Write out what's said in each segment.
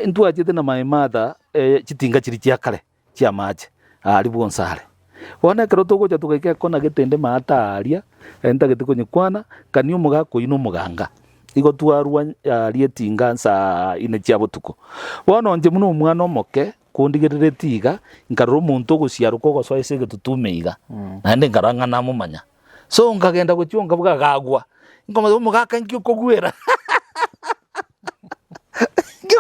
ntwachete na maimatha chitinga chiri chia kare chia mache ari bonsare wona kero tugocha tugaike kona getende mataria enta gete kunyikwana kanio muga kuino muganga igo twarwa rietinga nsa ine chia butuko wona nje muno mwana omoke kundigirire tiga nkarro muntu guciaruko gosoa ise getutumeiga nande nkaranga namumanya so ngagenda guchunga buga gagwa ngoma mugaka nkyo kugwera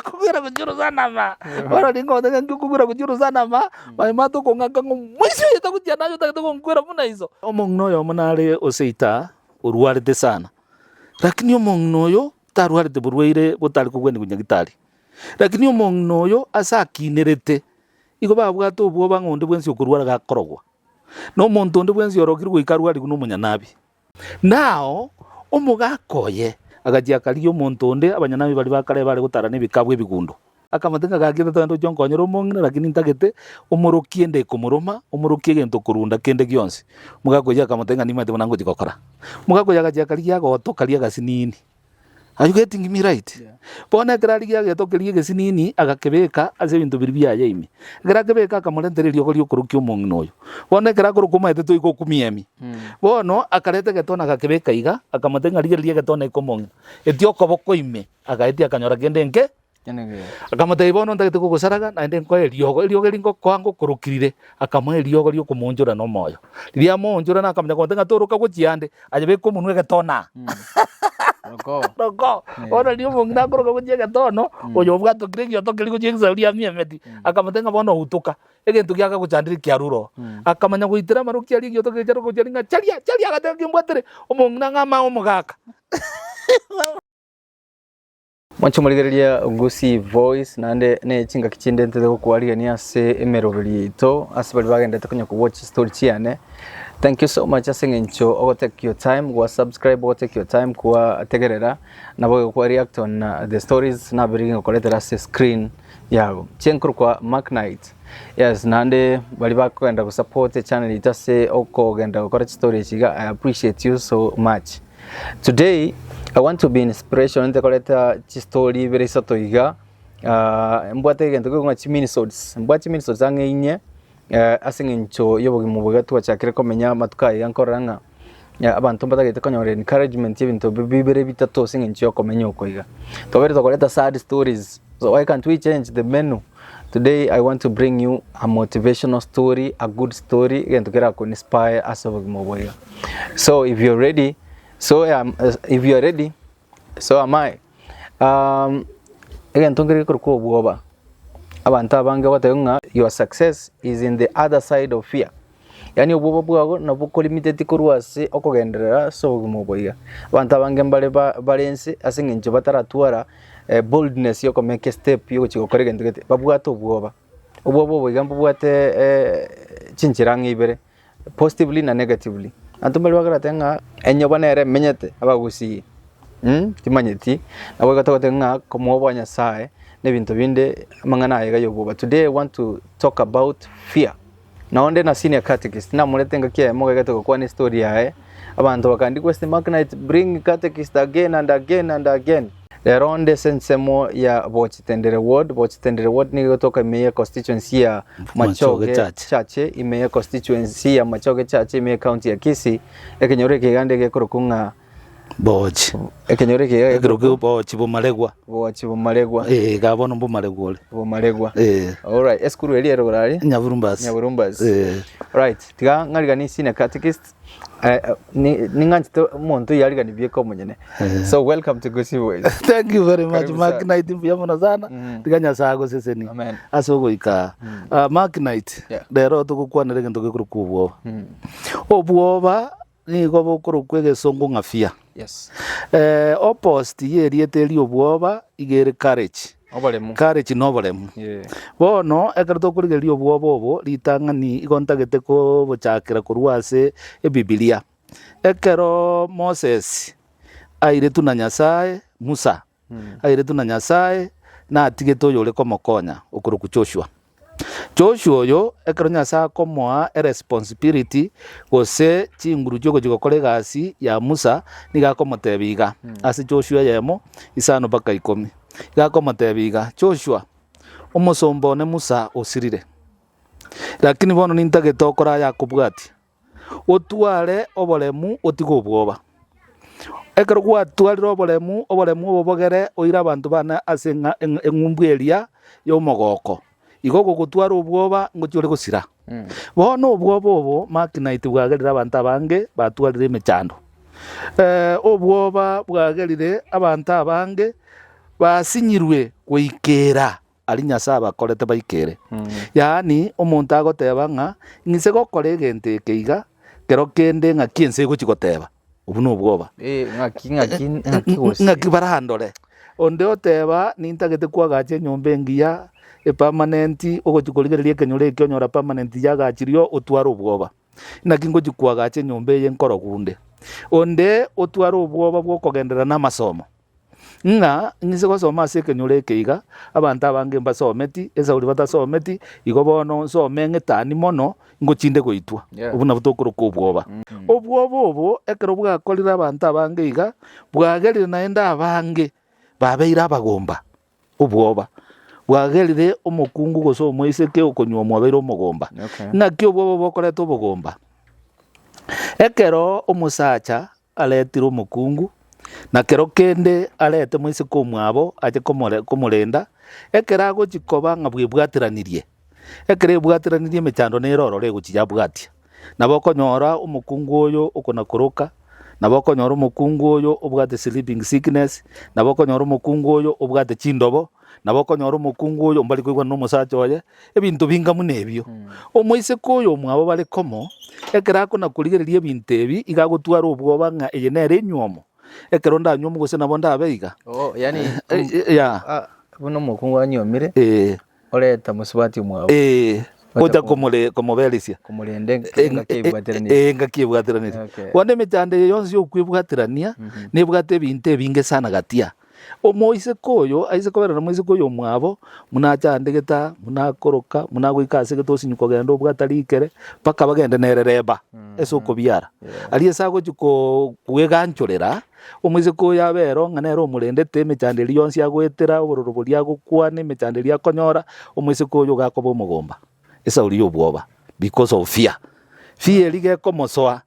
kugwira kujuru sana ma wala ningo ndenge kugwira kujuru sana ma maimato kongaka ngomwisi yeta kutia nayo takito kongwira muna hizo omongno yo munare oseita uruarite sana lakini omongno yo taruarite burweire butari kugwende kunyagitari lakini omongno yo asakinerete igo babwato obwo bangonde bwensi okurwara gakorogwa no muntu onde bwensi orokirwe ikarwari kuno munyanabi nao omugakoye agajia kaliyo muntu onde abanyanabi bali bakare bali gutara nebikabwe ebigundo akamatenga gakite tando jonkonyero omongina lakini ntagete omorokie nde kumuruma omorokie gento kurunda kende gyonsi mugakoye akamatenga nimate munango jikokora mugakoye agajia kaliya gotokalia gasinini. Are you getting me right? Bona krali ya getokelie gesinini agakebeka ase bintu biribia yaimi agakebeka akamurentererio gori okurukio mongino yo bona krakoro kuma eteto iko kumiemi bono akarete getona agakebeka iga akamatenga rigeria getona ikomongino etio koboko ime agaeti akanyora kende nke akamate bono ndagete kugusaraga na ende ko eriogo ringo kwango kurukirire akamwe eriogo rio kumunjura no moyo riria monjura na akamenya ko tenga toruka guchiande ajabe ko munwe getona Roko. Ona ndio mongina koroka kujega tono oyo bwato kirengio to kiri kujega sauria miemeti akamatenga bono hutuka egentu gyaka kuchandiri kiaruro akamanya guitira maruki ari gyo to kijaro kujaringa chalia agateka kimbwatere omongina ngama omugaka Mwancho murigereria Ngusi Voice nande ne chinga kichinde ntete gukwaria ni ase emerorori ito ase bali bagendete kunya ku watch story chiane. Thank you so much asengencho ogo take your time go subscribe ogo take your time kwa tegerera na boyo kwa react on the stories na bringa koletera se screen yago chenkuru kwa Mark Knight. Yes nande bali bakwenda ku support channel itase oko genda gukora story chiga. I appreciate you so much. Today I want to be inspiration nte koleta story very sato iga mbwate gento ko ngachi minisodes mbwate minisodes angeinye asengencho yobogi mubuga twachakire komenya matukai yankoranga abantu batagete konyore encouragement y'ibintu bibere bitatu sengencho komenya okoiga tobere tokoleta sad stories so why can't we change the menu? Today I want to bring you a motivational story, a good story gento kera ko inspire asobogi mubuga. So if you're ready, if you are ready, so am I. Again, tungiri kurko buoba. Abanta bange watenga your success is in the other side of fear. Yani obuoba bwago na buko limited kurwase okogendera so gumoboya. Abanta bange mbale balense asinginje bataratwara boldness yoko make step yoko chikokore gendete. Babwato buoba. Obuoba bwigambo bwate chinchirangi ibere positively na negatively. Antumbali bagara tenga enyo banere menyete abagusi timanyeti nabo gatotenga komobo nyasaye nebintu binde mangana yega yobuba. Today I want to talk about fear. Naonde na senior catechist na muletenga kia moga gato kwa ni story yae abantu bakandi question Mark Knight bring catechist again and again and again. Ronde sensemo ya Bochitendere ward ni kutoka Imeya constituency ya Machoge Chache Imeya constituency ya Machoge Chache Imeya county ya Kisii ekenyore kigande gekorokunga Boch ekenyore kigande gekoroku Boch bumalegwa gabono bumalegwa all right eskuru eli erorari Nyaburumbas right tiga ngarigani sine catechist ninganchito muntu yarigani bieko munyene. So welcome to Ngusi Voice. Thank you very much Mark Knight mbiyamona sana tiganya sago seseni asogo ika Mark Knight lero tukukwanire gento gekuru obuoba ni gobo kurukwege songo ngafia. Yes. Opposite yerieteli obuoba igere courage nobolemu bono ekerto kurigeria obuoba obo litang'ani igontagete ko bochakera kurwase ebibilia ekero Moses airetu na Nyasaye Musa airetu na Nyasaye na atigete oyo ore komokonya okuruku Joshua oyo ekero Nyasaye komoa responsibility gose chinguru choko chigokore gasi ya Musa niga komotebiga ase Joshua yemo 5 mpaka 10 gakomotebiga Joshua omosombo ne Musa osirire lakini bono nintagete okora yakobwatia otware oboremu otigo obwoba ekero gwatwarire oboremu obobogere oira abantu bana ase eng'umbu eria y'omogoko igo gogotwara obwoba ngochiore gosira bono obwoba obo makinaiti bwagerire abantu abange batwarire emechando obwoba bwagerire abantu abange basinyirwe goikera ari Nyasaye bakorete baikere yaani omonto agoteba ng'a ng'ise gokora egento eke iga kero kende ng'aki ense egochigoteba obu na obwoba ng'aki barandore onde oteba nintagete kwagacha enyomba engiya epermanent ogochikorigereria ekenyoro eki onyora permanent yagachirio otwara obwoba naki ngochikwagacha enyomba eye nkorogunde onde otwara obwoba bwokogenderera n'amasomo ng'a ng'ise gosoma ase ekenyoro eke iga abantu abange mbasometi esauri batasometi igo bono nsome ng'etani mono ngochinde goitwa obu nabo tokoroka obwoba obwoba obo ekero bwakorire abantu abange iga bwagerire naende abange babeire abagomba obwoba bwagerire omokungu gose omoiseke okonywa mwabeire omogomba ng'aki obwoba bokoreta obogomba ekero omosacha aretire omokungu na kero kende arete moiseke omwabo ache komorenda ekero agochikoba ng'a bwebwateranirie ekero ebwateranirie emechando nerorora egochi yabwatia nabo okonyora omokungu oyo okona koroka nabo okonyora omokungu oyo obwate sleeping sickness nabo okonyora omokungu oyo obwate chindobo nabo okonyora omokungu oyo mbari koigwana n'omosacha oye ebinto binga muna ebio omoiseke oyo omwabo bare komo ekero akona korigereria ebinto ebi iga agotwara obwoba ng'a eye nere enywomo ekero ndanywomo gose nabo ndabeiga yani buno omokungu anyomire oreta musubati omwabo gocha komoberisia ng'aki ebwateranirie bono emechando eye yonsi yokwebwaterania nebwate ebinto ebinge sana gatia omoiseke oyo aise koberana moiseke oyo omwabo munachandegeta munakoroka munagoika ase getosinyi kogenda obwata rikere mpaka bagende nerereba ase okobiara ari ase agochi kweganchorera omoiseke oyo abero ng'a nere omorendete emechando eri yonsi agoetera obororo boria agokwana emechando eri akonyora omoiseke oyo gakoba omogomba esauri y'obwoba because of fear eri gekomosoa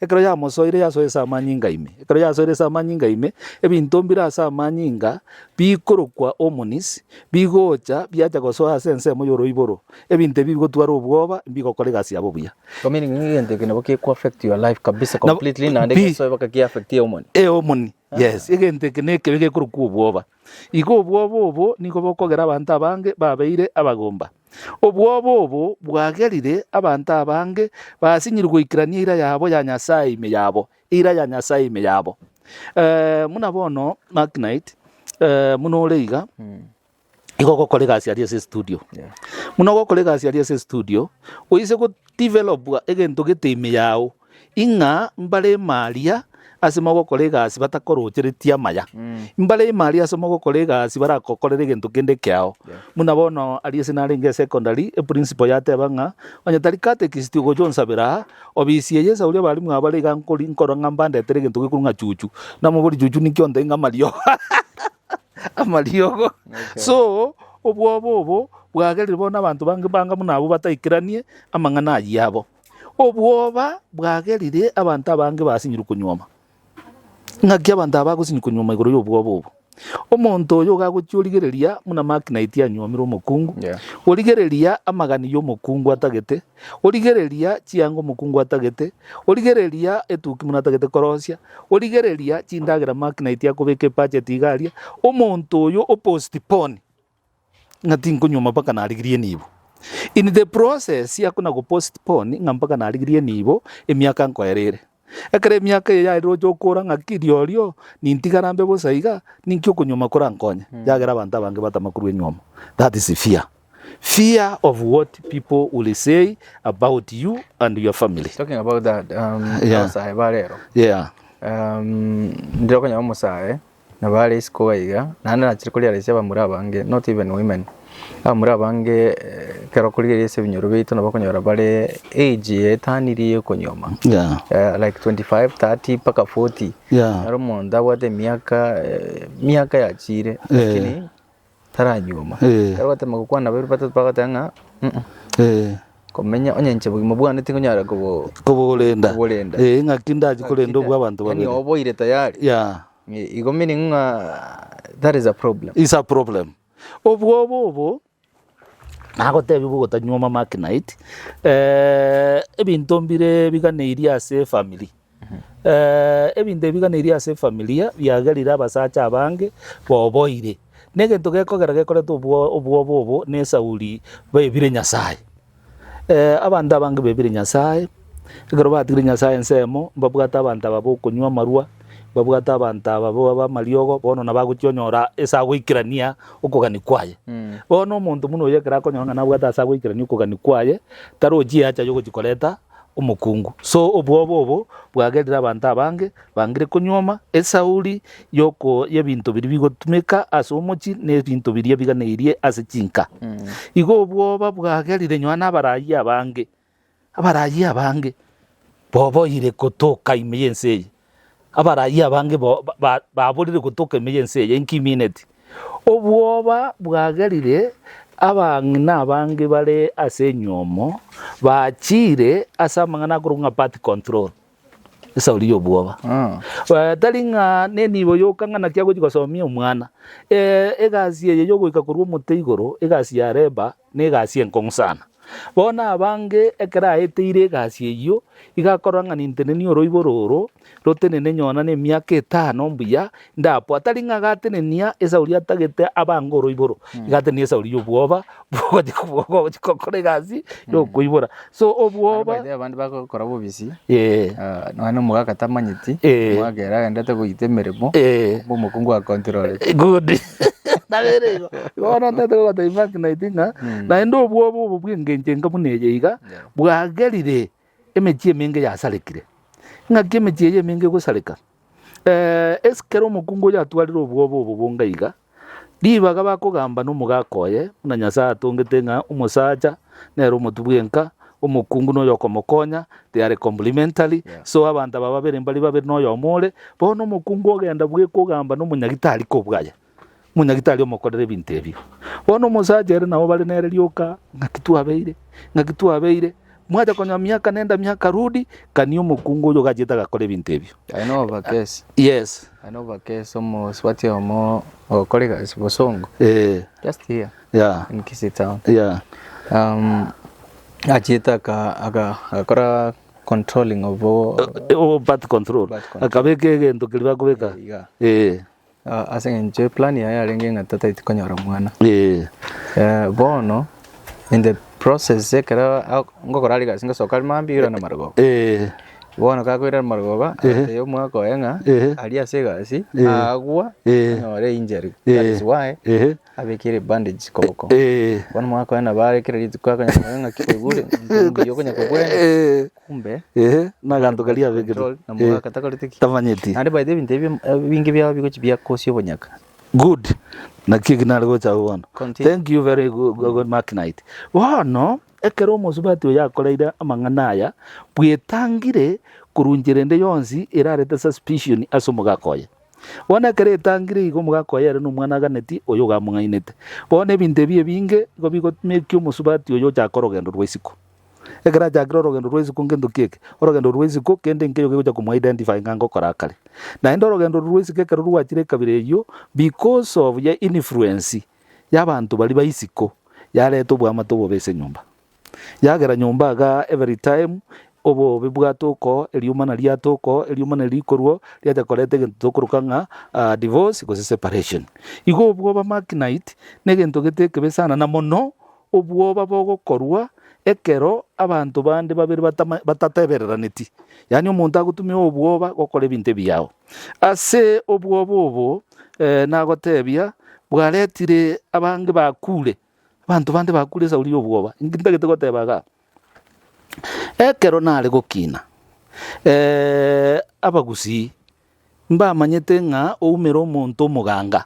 ekero yamosoire yasoa ase amanyinga ime ekero yasoire ase amanyinga ime ebinto mbire ase amanyinga bikorokwa omonis bigocha biacha gosoa ase ensemo yoro iboro ebinto ebi bigotwara obwoba bigokora egasi yabo buya meaning egento eke nabo keko affect your life kabisa completely naende gesoa bakakia affect omoni omoni yes egento eke neke bigekorokwa obwoba igo obwoba obo nigo bokogera abantu abange babeire abagomba obwoba obo bwagerire abantu abange basinyirwe goikerania ira yabo ya Nyasaye ime yabo ira ya Nyasaye ime yabo muna bono Magnite muno oreiga igo gokora egasi ari ase studio muno gokora egasi ari ase studio oise go develop egento gete ime yao ing'a mbare maria ase mogokora egasi batakorocheretie amaya mbare maria ase mogokora egasi barakokorera egento kende kiao muna bono ari ase narenge secondary principal yateba ng'a onye tari katekist gochonsabera obisi eye sauria barimu abare iga nkoro ng'a mbandetere egento gekuru ng'a chuchu namobori chuchu nikio nte ng'a mariogo amariogo so obwoba obo bwagerire bono abantu bange banga muna abo bataikeranie amang'ana ayabo obwoba bwagerire abantu abange basinyirwe konywoma ng'aki abantu abagosinywa konywoma igoro y'obwoba obo omonto oyo gagochiorigereria muna Magnite anywomire omokungu origereria amagani y'omokungu atagete origereria chianga omokungu atagete origereria etuki muna atagete korosia origereria chindagera Magnite akobeka budget igaria omonto oyo opostpone ng'ati nkonyoma mpaka narigirie nibo in the process yakona gopostpone ng'a mpaka narigirie nibo emiaka nkoerere ekere emiaka eye yaire ochokora ng'aki riorio nintigarambe bosa iga ninki okonyoma korankonya yagera abantu abange batamakorwa enywoma that is fear of what people will say about you and your family. Talking about that omusae barero ndirokonya omusae nabare isiko iga nane nakiri kuri arese bamuri abange not even women bamuri abange kero kuri arese binyoro bito nabakonyora bare age etanirie konyoma like 25 30 paka 40 naro monda wate miaka yachire lakini taranyuma karo batema gukwana beru batatu bagatanga komenya onyenche bugimo bwana tingunyara kubolenda ngakinda jikolenda obwa abantu babiri yani oboire tayari igo meaning that is a problem. Is a problem. Obwo nagotebi bugotanyuma makinite ebintu mbire biganeirie ase family ebintu biganeirie ase familia byagerira abasacha abange boboire negento gekogera gekoretwo obwo ne Sauli bebire Nyasaye abantu abange bebire Nyasaye igoro batigire Nyasaye nsemo mbabwata abantu ababo kunywa marua babwata abantu ababo bamaliogo bono nabagutyonyora esa gwikirania ukugani kwaye bono omuntu muno yekera konyonga nabwata asa gwikirania ukugani kwaye taroji acha yo gukikoreta umukungu so obwo bwagerira abantu abange bangire kunyoma Esauli yoko yebintu biri bigotumika ase omochi ne bintu biri biganeirie ase chinka igo obwo bwagerire nywana abarayi abange boboire kotoka imeyense abarayi abange baborire kotoka imeyense enkimineti obwoba bwagerire abangina abange bare ase nyomo bachire asa mangana kurunga party control Esauli obwoba talinga nenibo yokangana kyago gikosomia omwana egasi ye yogoika kurwa omoteigoro egasi ya reba negasi enkong'u bona abange ekera eteire egasi eyo igakoranga ninteneni oroibororo rotenene nyona ne miaka 5 mbuya ndapo atalinga gatenenia Esauli atagete abange oroiboro igatenia Esauli obwoba bwogikokora egasi yokuibora so obwoba abandi bakora bobisi none mugaka tamanyiti mwagera ndate guitemeremo bomukungu wa control good naberego bona ndate go makinite na endo obwoba bwingenjenga muneyeiga bwagerire emechie menge yasarekire ngaki emechie menge gusareka eskero mukungu yatwarira obwoba bungaiga libaga bakugamba n'umugakoye na Nyasaye atongete nga umusaja nero mutubwenka umukungu no yokomokonya they are complementary so abantu bababere mbali babere no yomole bono umukungu ogenda bwekugamba n'umunyagitari kobwaya munyagitari omokorere bintu ebyo bono umusaja ere nabo bari nere lyoka ngakitwabeire mwaja konya miaka nenda miaka rudi kanio mukungu yo gajeta gakore bintu ebyo. I know of a case. Yes. I know of a case swati omo colleague is Bosongo. Just here. Yeah. In Kisii town. Yeah. Ajeta akora controlling of bad control. Akabeke gento kiliba kubeka. Asenge nje plan ya arenge ngatata itikonyora mwana. Bono in the process sekera ngokora liga singa sokal mambi ira na margo bona kakwira margoba yo mwako yenga alia segasi agwa nore injury that is why abekire bandage koko bona mwako yana bare kire litukwa kanya yenga kibure yo kanya kobwe kumbe na ganto kalia bekire na mwaka takolitiki tamanyeti ande by the bingi bya biko kosio bonyaka good na kignal go chawana thank you very good makinite wono ekero mosubati yakoreira amanganaya bwetangire kurunjirende yonsi irarete suspicion asomugakoye wona kere tangire igo mugakoye ari numwana ganeti oyo gamungainete bone binte bie binge go bigo mekyo mosubati oyo jakorogendo rwesiko ekera jakorogendo rwesiko ngendo keke orogendo rwesiko kende nkeyo goja kumu identify ngango korakare na endo orogendo rwesiko ekero rwachire kabire yo because of ya influence y'abantu bali bayisiko yareto bwamato bobese nyumba yagera nyumba ga every time obo bibwatoko eliumana liatoko eliumana likorwo liatakorete gento kurukanga divorce go separation igo obwo makinite negento geteke besana na mono obwo bogokorwa ekero abantu bande babiri batatebereraniti yani omuntu agutumia obwoba gokora ebintu byao ase obwobo nagotebia bwaretire abange bakure abantu bande bakure Sauli obwoba ingitagete gotebaga ekero nare gokina abagusi mba manyete nga oumero omuntu omuganga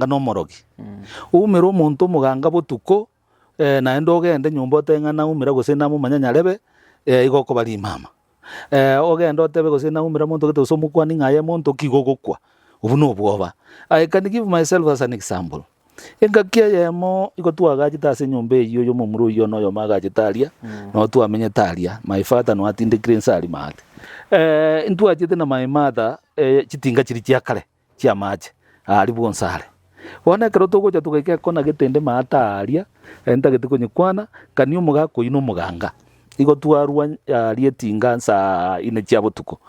no morogi oumero omuntu omuganga botuko na endo ogende nyumba otenga na umira gosena mu manyanyarebe igoko bali mama ogende otebe gosena umira muntu gete somukwani ngaye muntu kigogokwa Ubu no bwoba. I can give myself as an example. Engakia yemo iko twagagita ase nyombe iyo yo mumuru iyo no yo magagitaria no twamenye taria my father no atinde green sali mat ntwagite na my mother chitinga chiri chia kale chia mache ali bonsale wona kero tugoja tugaike kona gitende mataria enta gitiko nyikwana kanio muga kuino muganga iko twarwa rietinga sa ine chia butuko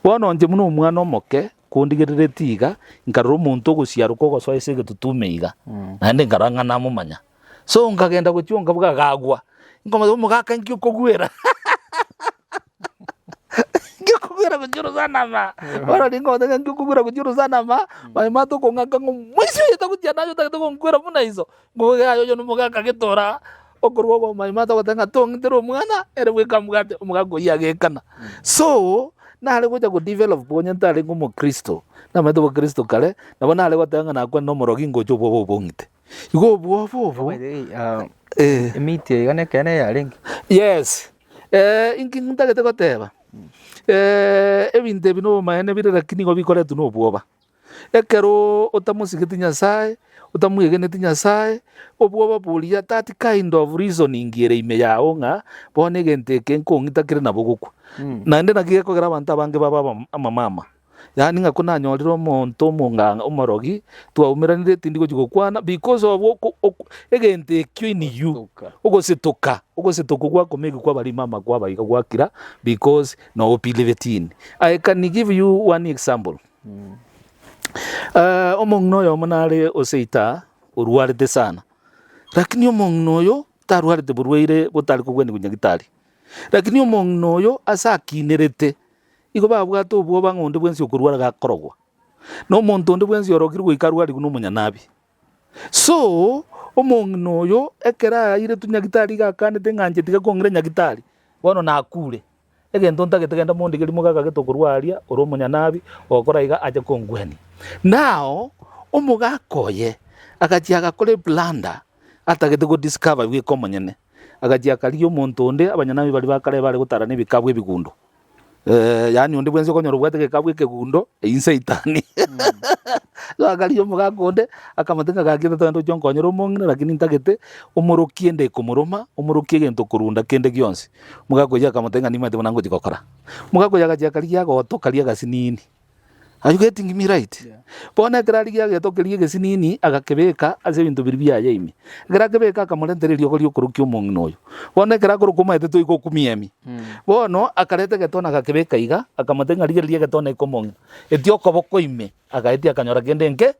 wona onje muno mwana omoke kundigirire tiga nkarro muntu guciaruko gocwa ise gitutumeiga nande ngaranga namumanya so ngagenda guchunga buga gagwa ngoma umugaka nkyo kugwera nkyo kugwera kujuru sana ma ora ningo ndanga nkyo kugwera kujuru sana ma mato kongaka ngumwisi yetakutia nayo takito ngwera muna hizo ngoga yo numugaka gitora okorwo go mato batanga tongitero mwana ere weka mugate umugago yagekana so na ale goja go develop bonye ntale ngomo Kristo na mato bo Kristo kale na bona ale watanga na kwa nomoro gingo jo bobo bongite igo bobo emite igane kene ya link yes inki ntagete goteba ebinte bino maene birera kini go bikore tu no bwoba ekero otamusigiti Nyasaye otamuyegeneti Nyasaye obwoba bulia that kind of reasoning ire ime yao nga bone gente kenkongita kire nabo gukwa nande nagiye kogera abantu abange baba amamama yani ngakuna nyoriro monto munganga omorogi twaumiranire tindi gukwana because of egente kyo in you ogosetoka gwa komegi kwa bali mama kwa bayiga gwakira because no believe it in. I can give you one example. Omongno yo manare oseita uruarite sana lakini omongno yo taruarite burweire butari kugwene kunyagitari lakini omongno yo asakinerete iko babwato bwo bangonde bwensi okurwara gakorogwa no muntu ndi bwensi orokirwe ikarwari kuno munyanabi so omongno yo ekera ire tunyagitari gakane tenganje tiga kongre nyagitari bono nakure egento ntagenda monde geri mugaga getokurwaria oro munyanabi okora iga aje kongweni now omugakoye akajia gakore blanda atagete go discover we komonyene akajia kaliyo muntu onde abanyanabi bali bakare bali gutara nebikabwe bigundo yani onde bwenze konyoro bwateke kabwe kegundo insaitani so akaliyo mugakonde akamatenga gakite tando jonkonyoro mongina lakini ntagete omorokie nde komoroma omorokie gento kurunda kende gyonse mugakoya akamatenga nimate bonango jikokora mugakoya akajia kaliya goto kaliya gasinini. Are you getting me right? Yeah. Pona kraliya getokerie gesinini agakebeka ase bintu biribia yaimi. Grakebeka akamurentererio gori okuruki omongino oyo. Pona krakoro kumaete to ikokumiemi. Bono akarete getona agakebeka iga akamatenga rigeria getona ikomongino. Etio koboko ime agaetia akanyora kende nke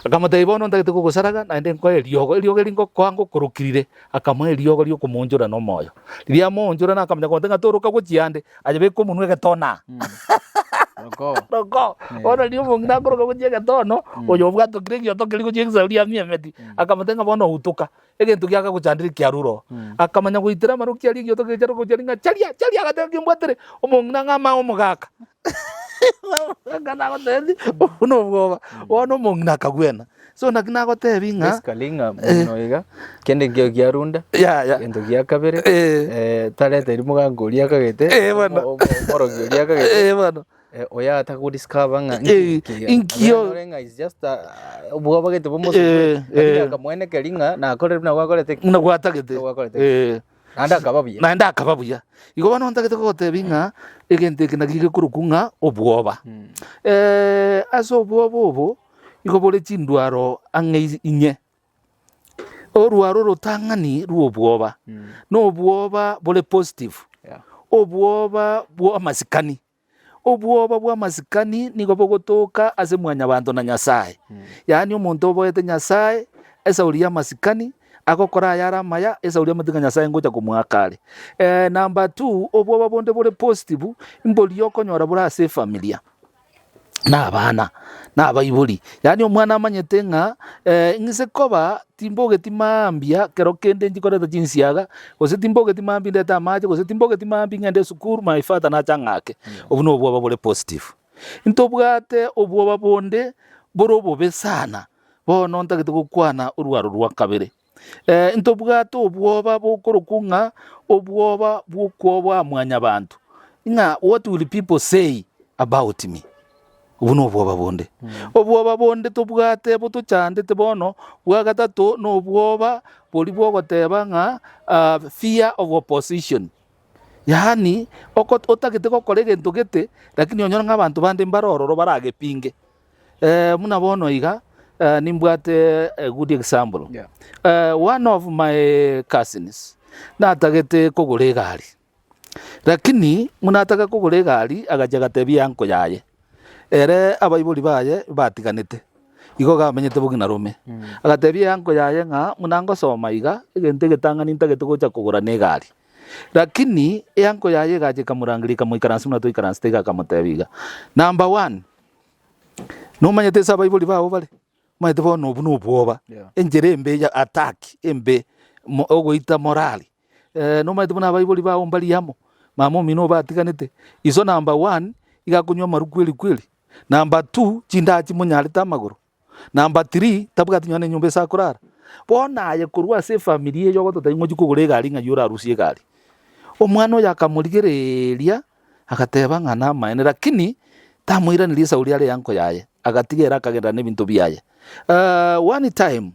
akamate bono ndagete kugusaraga na ende nko eriogo ringo kwango kurukirire akama eriogo ryo kumunjura no moyo. Riria monjura na akamenya kontenga toroka guchiande ajabe komunwe getona. Roko ona ndio mongina koroka kujiega tono oyo bwato kirigio to kirigo jigzaria miemeti akamatenga bono hutuka egento giaka guchandiri kiaruro akamanya guitira maruki arigio to kijaro kujaringa chalia agatenga mbwatere omongina ngama omugaka ngana gotendi uno bwoba wono mongina kagwena so nakina gotebi nga skalinga munoiga kende ngio giarunda gento giakabere talete rimugango riakagete moro giakagete bano oya ataku discover nga inkio is just ubwo bagete bomoso akamwene kelinga na akore na gwakorete na gwatagete nanda akababuya igo bano ntagete gotebi nga egente kinagige kurukunga obwoba aso obwoba obo igo bole chindwaro ange inye orwaro rotangani ruobwoba no obwoba bole positive obwoba bwo amasikani obwoba bwa masikani nigo bogotoka ase mwanya bantu na Nyasaye yani omuntu oboete Nyasaye esa uria masikani agokora yara maya esa uria mutinga Nyasaye ngoja kumwakare number 2 obwoba bonde bole positive imboli yokonyora bura ase familia na abana na abaibuli yani omwana amanyete nga ngise koba timboge timambia kero kende njikoreta jinsiaga gose timboge timambi ndeta amaje gose timboge timambi ngende sukuru my father na changake obuno obwoba bole positive intobwate obwoba bonde boro bobe sana bono ntagete gukwana urwaro rwa kabere intobwate obwoba bokorokunga obwoba bwokobwa mwanya bantu nga what will people say about me ubu no bwoba bonde obwoba bonde tubwate butuchandite bono bwa gatatu no bwoba buri bwogoteba ng'a fear of opposition. Yani otagete gokora egento gete lakini onyora ng'abantu bande mbarororo baragepinge. Muna bono iga nimbwate a good example. One of my cousins natagete kogora egari, lakini munataka kogora egari agacha gatebia anko yaye ere abaibori baye batiganete igo gamenyete bugina rume agatebia anko yaye ng'a munango soma iga egente getang'ani ntagete gocha kogora negari, lakini anko yaye gache kamurangiri kamuikaransi muna toikaransi tega kamutebiga number 1 nomanyete sa abaibori babo bare manyete bono obu no bwoba enjere embe ya attack embe ogoita morali nomanyete buna abaibori babo mbali yamo mamo mino batiganete iso number 1 igakunywa maru kweli. Number 2 chindachi munyarita amaguru. Number 3 tabwati nyone nyumba sa kurara bona aye kurwa se familia yo goto taingo kugura egari ng'a yura arusi egari omwana oyo akamurigereria agateba ng'ana maene, lakini tamuiranirie sauri ari yanko yaye agatigera akagenda n'ebintu byaye. One time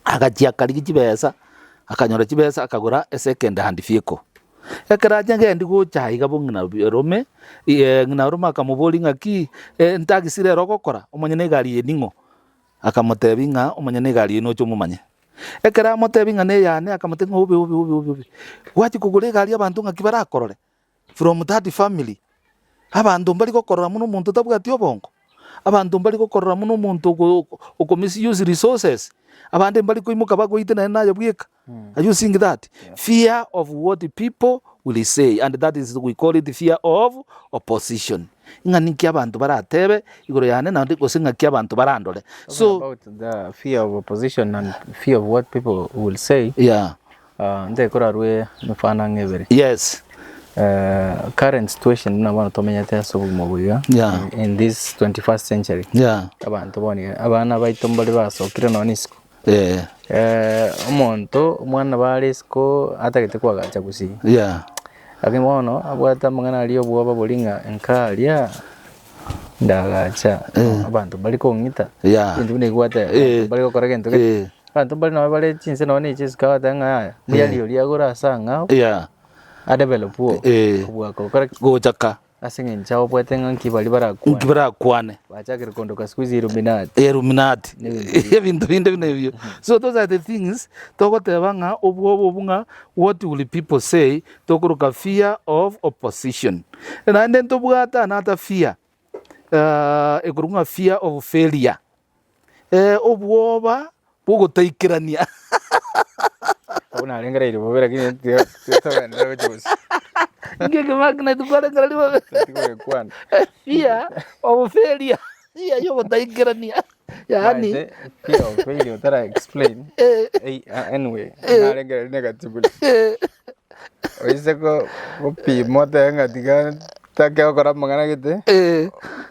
agachia karigi chibesa akanyora chibesa akagura a second hand vehicle ekaraja ngendi gocha iga bung'ina rome ng'ina roma akamubori ng'aki ntagisire rogokora omanye negari ening'o akamotebi ng'a omanye negari eno chomumanye ekera motebi ng'a neyane akamotenga obe gwachi kugura egari abantu ng'aki barakorore from that family abantu mbali gokorora muno omonto tabwati obongo, abantu mbali gokorora muno omonto misuse resources, abandi mbali koimuka bagoite nayo bweka. Are you seeing that? Fear of what the people will say, and that is we call it fear of opposition. Ng'ani ki abantu baratebe igoro yane na ndiko singa ki abantu barandole. So about the fear of opposition and fear of what people will say. Ndekora rwe mfana ng'ebere. Yes. Current situation nabana tomenyete sobumobuya in this 21st century. Abantu boni abana baitombali basokire nonisiko. Omonto omwana barisiko atagete kwagacha gusi. Lakini bono abwata mangana aliyo bwoba bolinga enkalia ndagacha abantu bali kongita into bine gwata bali gukora gento ke abantu bali na bali chinse none chiska tanga liyo liagora sanga adevelopuo kubwako correct gochaka asinge nchao bwete nganki bali barakwane bachakira kondoka squeeze illuminati ebintu binde binebyo. So those are the things togoteba ng'a obunga what will people say tokuruka fear of opposition and then tobwata another fear ekurunga fear of failure obwoba bogotaikirania una lengere ibo bera kini tobendera bechos ngeke magna tukore ngaliwa kwan fear of failure yo gotaikirania yani fear of failure that I explain anyway na lengere negative oiseko opi mota ngatiga takeo kora mangana gite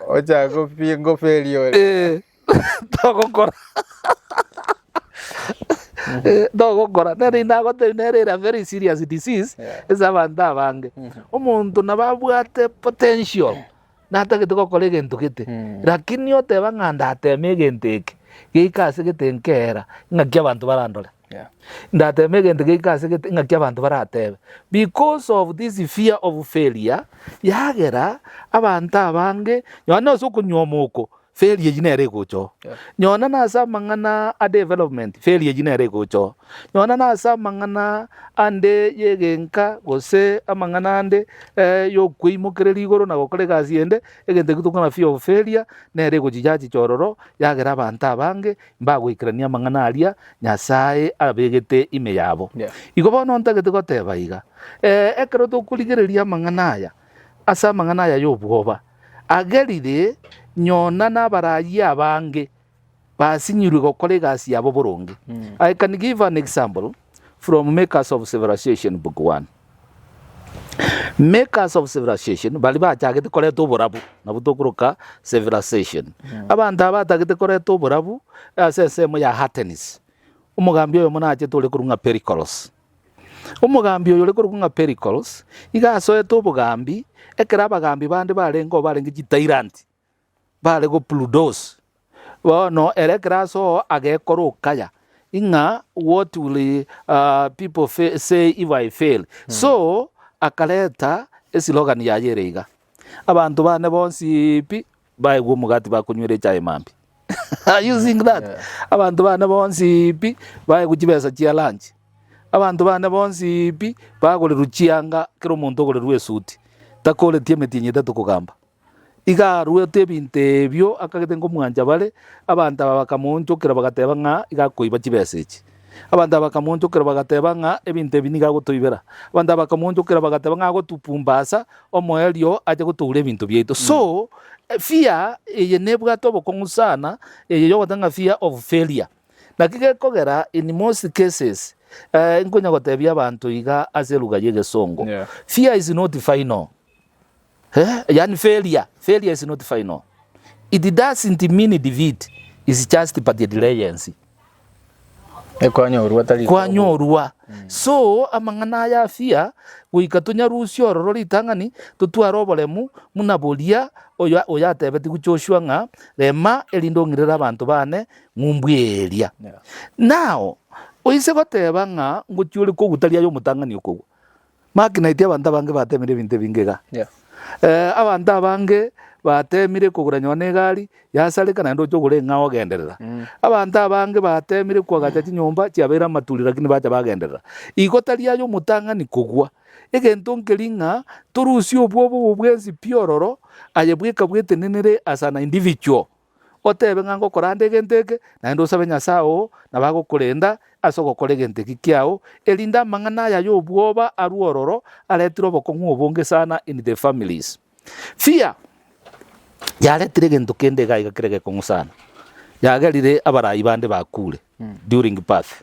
ocha go pingo failure togokora dogokora neri nagote neri a very serious disease is abantu abange omuntu nababwate potential natagete gokora egento gete lakini oteba ng'anda ateme egento eke geikase gete nkera ng'aki abantu barandore ndateme egento geikase gete ng'aki abantu baratebe because of this fear of failure yagera abantu abange nyona osukunyomoko failure jinere gocho nyona nasa mangana a development failure jinere gocho nyona nasa mangana ande yegenka gose amangana ande yo kuimukireri igoro na gokore gasi ende egente gutukana fear of failure nere gochijaji chororo yagera abantu abange mbagwikirania mangana aria nyasaye abegete ime yabo igo bono ntagete goteba iga ekero tukurigereria mangana aya asa mangana aya yo bwoba agerire nyona n'abarayi abange basinyirwe gukora egasi yabo burungi. I can give an example from Makers of Civilization book 1. Makers of Civilization bali bachagete koreto burabu nabutokuruka civilization abantu abatagete koreto burabu asesemo ya Hatenis umugambi oyo munaje tole kurunga Pericles umugambi oyo lekurunga Pericles igasoeto obugambi ekera abagambi bande barengo barenge gityrant bale go pludos bono erekera so agekoro kaya inga what will people say if I fail. So akaleta esilogan ya yerega abantu bane bonsi pi baigwo mugati bakunywere chai mambi using that abantu bane bonsi pi baigwo chibesa chia lunch abantu bane bonsi pi bagole ruchianga kero muntu ogole rwesuti takole tiemetinyete tukugamba iga ruete binte byo akagete ngo mwanja bale abantu bakamunjukira bagateba nga iga kuiba chibesa echi abantu bakamunjukira bagateba nga ebinte biniga gutubera abantu bakamunjukira bagateba nga gutupumbasa omoelio aje gutule bintu byeito. So fear eye nebwa tobo kongusana eye yo gotanga fear of failure nakige kogera in most cases nkonya gotebya abantu iga azeluga yege songo. Fear is not final. Yani failure is not final. It doesn't mean defeat. It's just but the delayance. Kwanyorwa. So amangana ya fear guikatunya rusio rorori tangani tutwaro bolemu munabolia oya tebeti guchoshwa nga rema elindongirira abantu bane ngumbweria. Now oise goteba nga ngutyuri ko gutalia yo mutangani uko makina itia abantu bange batemire binte bingega abantu abange batemire kugura nyone gari yasalika na ndo chogure ngaho genderera abantu abange batemire kwagacha chinyomba chiabera matuli lakini bacha bagenderera igotalia yo mutangani kugwa egento nkelinga turusio obwo bwenzi piororo ayebweka bwetenenere asana individual otebe ngango korande genteke na ndo sabe nyasao na bago kurenda asoko kolegente kikiao elinda mangana ya yo bwoba aruororo aletiro bokongu obonge sana in the families. Fear yaletire gento kende gaiga kirege kongu sana yagerire abarayi bande bakure during birth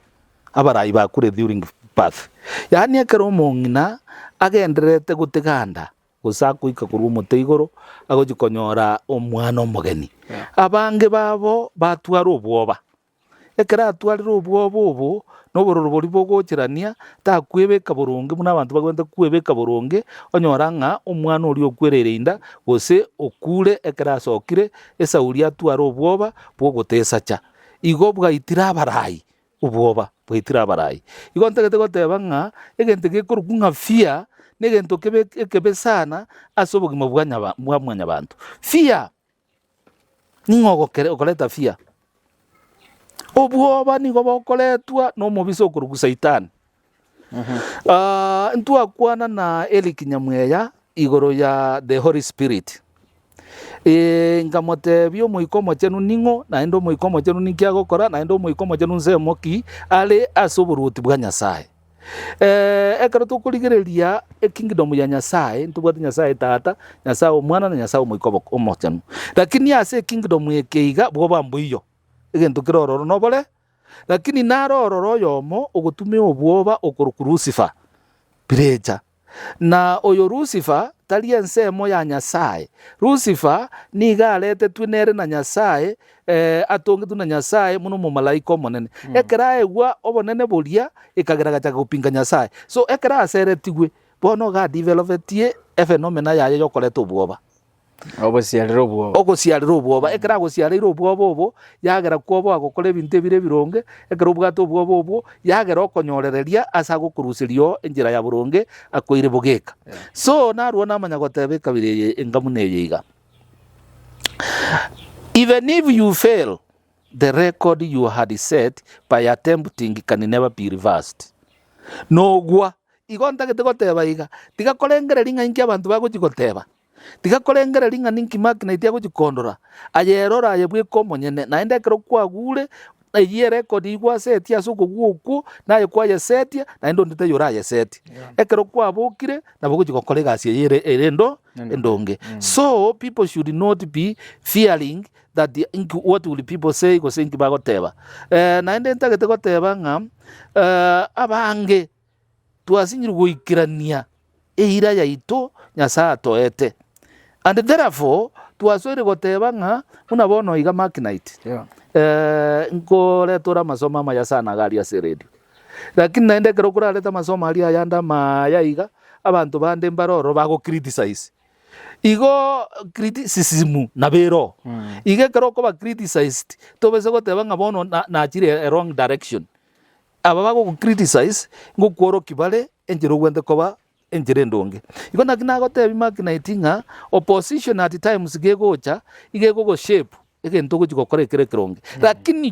abarayi bakure during birth yani akero mongina agenderete guteganda gusakuika kuru muteigoro agojikonyora omwana omugeni abange babo batwara obwoba ekera atwarira obwoba obo nobororo bori bogochirania takwebeka boronge muna abantu bagwenta kwebeka boronge onyora nga omwana ori okwerereinda gose okure ekera asokire esauria atwara obwoba bwogotesacha igo bwaitira abarayi obwoba bwaitira abarayi igo ntegete goteba nga egente gekorukunga fear negento kebe sana asobogimo bwa mwanya bantu. Fear ningogo okoleta fear obwoba nigo bokoletwa no mobiso okurugu Satan. Ntua kwana na elikinyamweya igoro ya the Holy Spirit ngamote byo moikomo chenu ningo na endo moikomo chenu nikia gokora na endo moikomo chenu nzemoki ale asoboruti bwa Nyasaye. Ekero tukurigereria kingdom ya Nyasaye ntubwate Nyasaye tata Nyasaye omwana na Nyasaye omoikobo omochanu lakini ase kingdom ekeiga bwo bambuyo egento kirororo nobole lakini narororo yomo ogutume obwoba okuruku Lucifer bireja na oyo Lucifer talia nsemo ya Nyasaye. Lucifer niga alete twinere na Nyasaye atonge tu na Nyasaye muno mu malaika omonene ekera egwa obonene bolia ikageragacha gupinga Nyasaye. So ekera aseretigwe bono ga developetie phenomena yayo yokoleta obwoba ogosiarira obwoba ekera gosiarira obwoba obo yagera kwobo agokora ebintu ebire bironge ekera obwate obwoba obo yagera okonyorereria asa gokurusirio enjira ya buronge akoire bogeka. So naruona amanya gotebeka bire engamune yiga even if you fail the record you had set by attempting can never be reversed. Nogwa igonta gete goteba iga tigakorengere ringa inki abantu bagokigoteba tigakorengere ringa ninki makina itia gokikondora ayerora ayebweko monyene na endekero kwagure na iye record igwa setia suko guku na yekwaye setia na endo ndite yora ye seti ekero kwabukire na bogokikokorega asie yere erendo endonge. So people should not be fearing that what will people say go think bagoteba na ende ntagete goteba nga abange twasinyira guikirania eira yaito Nyasaye toete and therefore twaswere goteba nga una bono iga makinite nkore tora masoma maya sana gari ase radio lakini naende kero kuraleta masoma ali ayanda maya iga abantu bande mbaroro bago criticize igo criticism na bero ige kero ko ba criticized to bese go teba ngabono na chire wrong direction aba bago criticize ngo kworo kibale enjero gwende ko ba enjere ndonge igo nakina go tebi makina itinga opposition at times gegocha ige go shape ige ntogo chikokore kere kronge lakini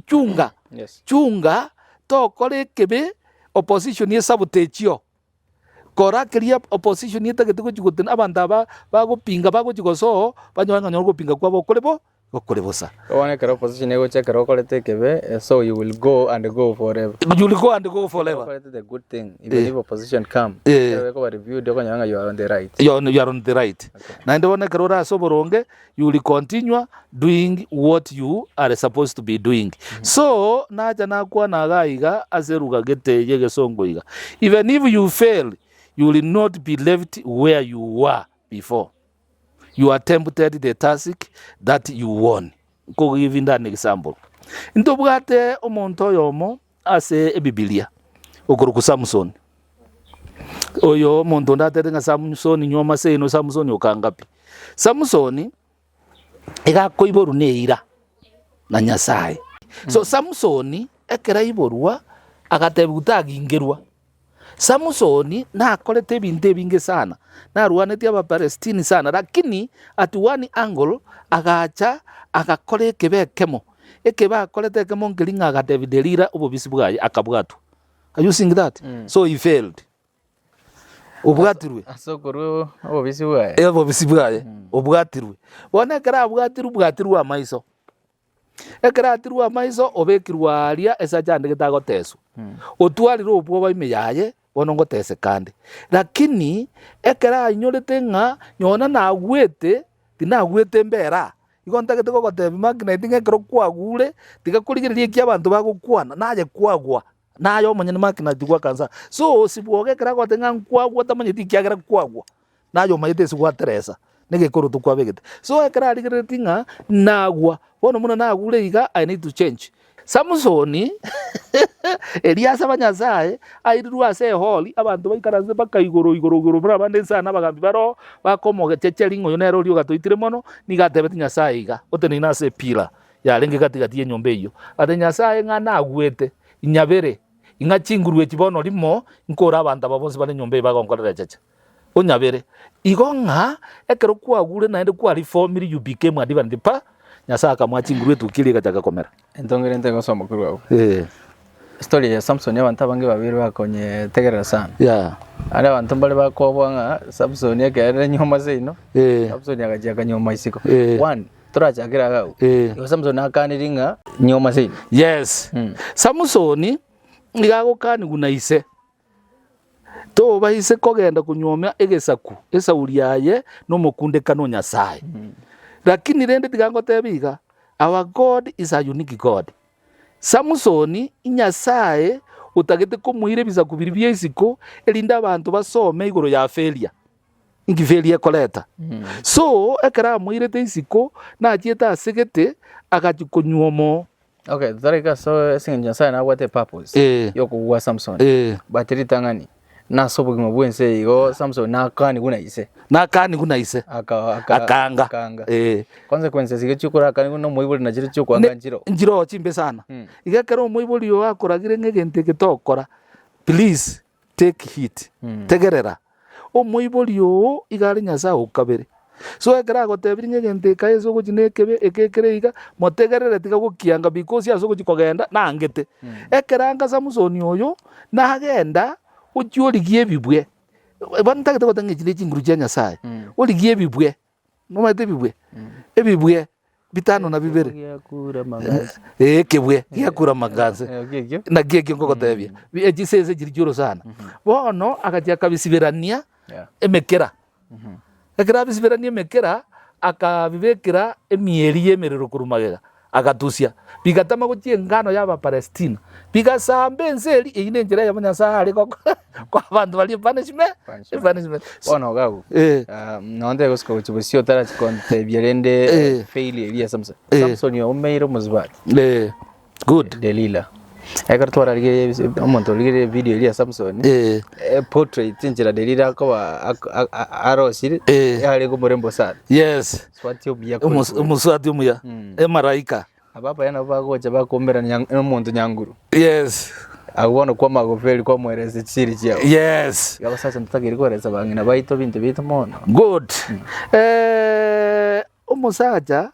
chunga to kore kebe opposition ye sabotage kora keria opposition yeta getiko chigotena abanda bagupinga bagochigoso banyanga nyorgo pinga kwabo kolebo sa one kero opposition ego check kero kolete kebe so you will go forever the good thing even if opposition come ko review de kanyanga you are on the right okay. Na ndo one kero ra soboronge you will continue doing what you are supposed to be doing so naja nakwa nagaiga azeruga gete yege songo iga even if you fail you will not be left where you were before. You attempted the task that you won. Ko give an example. Into bwate omonto yomo ase eBiblia. Okuru Samson. Oyo monto ndate nga Samson nyoma se no Samson yokangapi. Samson ega koiboru neira na Nyasaye. So Samson ekera iborwa agatebuta agingerwa. Samsoni na akolete binte binge sana na ruaneti aba Palestine sana lakini at one angle agacha agakole kebe kemo ekeba akolete kemo ngelinga agatevidelira ubobisi bwaye akabwatu. Are you seeing that? So he failed. Ubwatirwe asokoro ubobisi bwaye ubobisi bwaye ubwatirwe bona kara abwatirwa amaiso ekera atirwa amaiso obekirwa aria esajande gitagoteso otwariro obwo baime yaye bonongo tese kandi lakini ekera inyorete nga nyona nagwete tinagwete mbera igonta getego gotebi magna itinga kero kwagure tigakurigiririe kia bantu bagukwana naje kwagwa nayo manyene makina tigwa kansa so sibwoge kera gotenga kwagwa tamanyiti kiagera kwagwa nayo mayete sigwa Teresa nege koro tukwabegete so ekera arigiririe nga nagwa bono muna nagure iga I need to change. Samsoni Eliasa banyazaye airirwa se holi abantu baikaraze bakaigoro brabande sana bagambi baro bakomoge checheringo yonero rio gatoitire mono nigatebeti Nyasaye iga otene inase pila ya lenge katigati enyombe iyo ate Nyasaye ngana agwete inyabere ingachingurwe chibono limo nkora abantu babonse bane nyombe bagonkorera cheche onyabere igonga ekero kwagure naende kwa reform you became a different pa Nyasaye akamwachingurwe tukiri gataka komera entongere ntego somo kuri wao story ya Samson y'abantu bange babiri bakonye tegerera sana ari abantu bali bakobwanga Samson yakere nyoma zino Samson yakaje kanyoma isiko one turachagira gawo yo Samson akaniringa nyoma zino Samson igago kani gunaise to bahise kogenda kunyoma egesaku esauriaye no mukunde kano Nyasaye lakini rende tigango tebiga our God is a unique God. Samsoni Nyasaye utagete ko muire biza kubiri byesiko elinda abantu basome igoro ya failure ingi failure koleta so ekara muire teisiko na tieta asegete akachikunywomo okay zareka so singa Nyasaye na what a purpose yoko wa Samson batiri tangani na sobo gimobwense igo Samson na kani kuna ise akanga consequences igechukura kani kuno moibuli na jiri chukwanga njiro chimbe sana igakero moibuli yo akoragire ngegente getokora please take hit tegerera o moibuli yo igari Nyasaye ukabere so ekara gotebiri ngegente kaezo gujinekebe ekekere iga motegerere tiga gukianga because yaso gukogenda na angete ekeranga Samson oyo na agenda uchioligie bibwe banta gete gotange chile chinguru cha Nyasaye oligie bibwe no mate bibwe ebibwe bitano na bibere yakura magazi kebwe yakura magazi na gege ngoko tebye ejiseze jirijuro sana bono akatia kabisibirania emekera ekera bisibirania emekera akabibekera emieri yemerero kurumagera agatusia bigatama gutie ngano y'aba Palestina bigasambe nzeli ine njira ya Nyasaye ariko kwa bantu bali punishment ono gago nonde gosko chubusio tara konte bielende failure ya Samson yo meiro muzbat good Delila Eka twararige omuntu ligire video iri ya Samson portrait njira derira ko arosiri yari ko murembo sana. Yes. Swati obiya ko. Umuswati umuya. Maraika. Ababa yana bagoja bakombera n'omuntu nyanguru. Yes. Agubona kwa magoferi kwa mwereze chiri chao. Yes. Yaba sasa ntakiri koreza bangina baito bintu mono. Good. Umusacha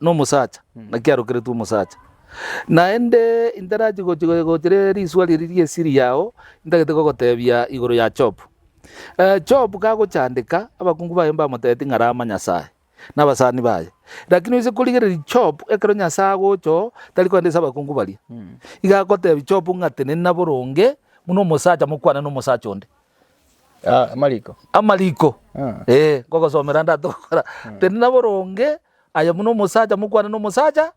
no musacha. Nakiaro kire tu umusacha. Naende indaraji gochire riswali riri siri yao ndagete gotebia iguru ya chop. Chop gachandika abakungu bayemba motete ngarama nyasaye n'abasani baye. Lakini uze kuligere chop ekero nyasaye gocho tali kwandesa abakungu bali. Igakotebia chop ngatene naboronge muno musacha mukwana no musacha onde. Amaliko. Koko somera ndatokora. Tene naboronge aya muno musacha mukwana no musacha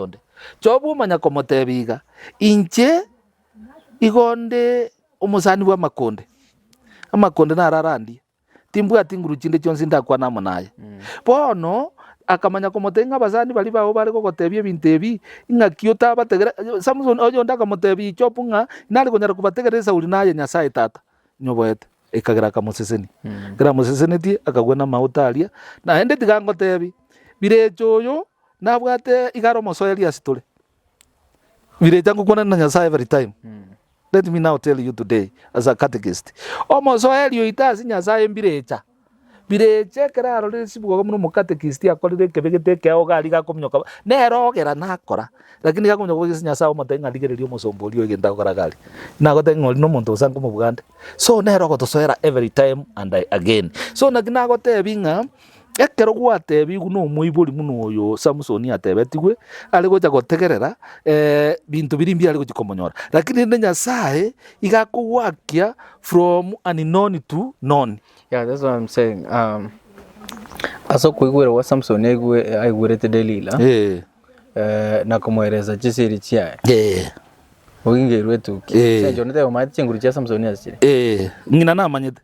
onde. Chobu manya komotebiga inche igonde omusani bwa makonde amakonde nararandi timbu atinguru chinde chonsi ndakwa namo naye bono akamanya komotenga basani bali bawo bari gogotebia bintu ebi ingakio tabategera Samson oyo ndakamotebi chopunga nali konyara kubategereza uri naye nyasaye tata nyoboete ekagera kamoseseni gra moseseni akagwena mautalia na ende tigangotebi birechoyo nabwate igaro mosoeli asitole birecha kuona na nyasaye every time. Let me now tell you today as a catechist omosoeli oitasi nyasaye birecha keraro resibugo muno mu catechist akorire kebegete keo gari gakomnyoka nerogera nakora lakini gakomnyoka gisi nyasaye omotenga ligererio mosomboli ogenda gukora gari nagote ng'oli no muntu usangu mu Buganda so nerogo tosoera every time and again so naginagote binga ekero gwatebi guno muiburi muno oyo Samson atebetigwe ari gocha gotegerera bintu birimbi ari gochikomonyora lakini ne nyasaye igakugwakia from unknown to known. Yeah, that's what I'm saying. Aso kuigwira wa Samson aigwirete Delila na kumwereza chisiri chia ogingerwe tuki jonete omati chinguru cha Samson asire ngina namanyete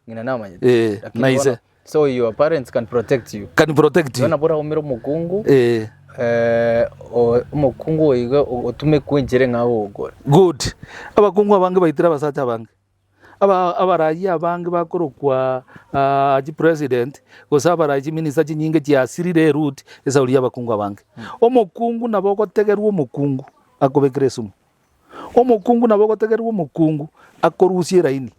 naise. So your parents can protect you. Yona bora umiro mukungu. Mukungu oiga otume kwenjere ngaho ogora. Good. Abakungu abange baitira basacha abange. Abarayi abange bakorokwa aji president gosaba raji minister chinyinge chiasirire route esa uri abakungu abange. Omukungu nabo gotegerwa omukungu akobekresumu. Omukungu nabo gotegerwa omukungu akorusie raini.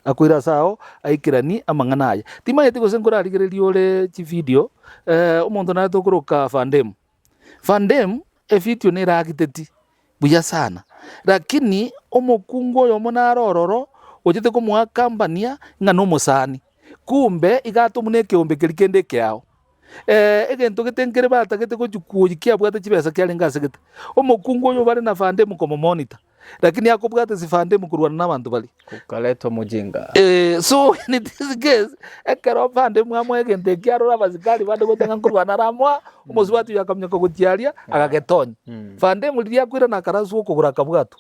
Akwira sao aikirani amanganaye timayete gosengora arigererio le chi video omonto na tokoroka fandem video ne ragiteti buya sana lakini omokungo oyo monarororo ojete ko mwa kambania ngano musani kumbe igato muneke ombe kerikende kyao egento getenkere batagete ko chukuji kia bwate chibesa kyalenga segete omokungo oyo bari na fandem komo monitor lakini akobwate sifande mukurwana n'abantu bali kukaleto mujinga so in this case ekero fande mwamwe gente kyaro abazikali bande gotenga kurwana ramwa umuzwatu yakamnyako gutiaria agagetonya fande muliria kwira na karasu okugura kabwatu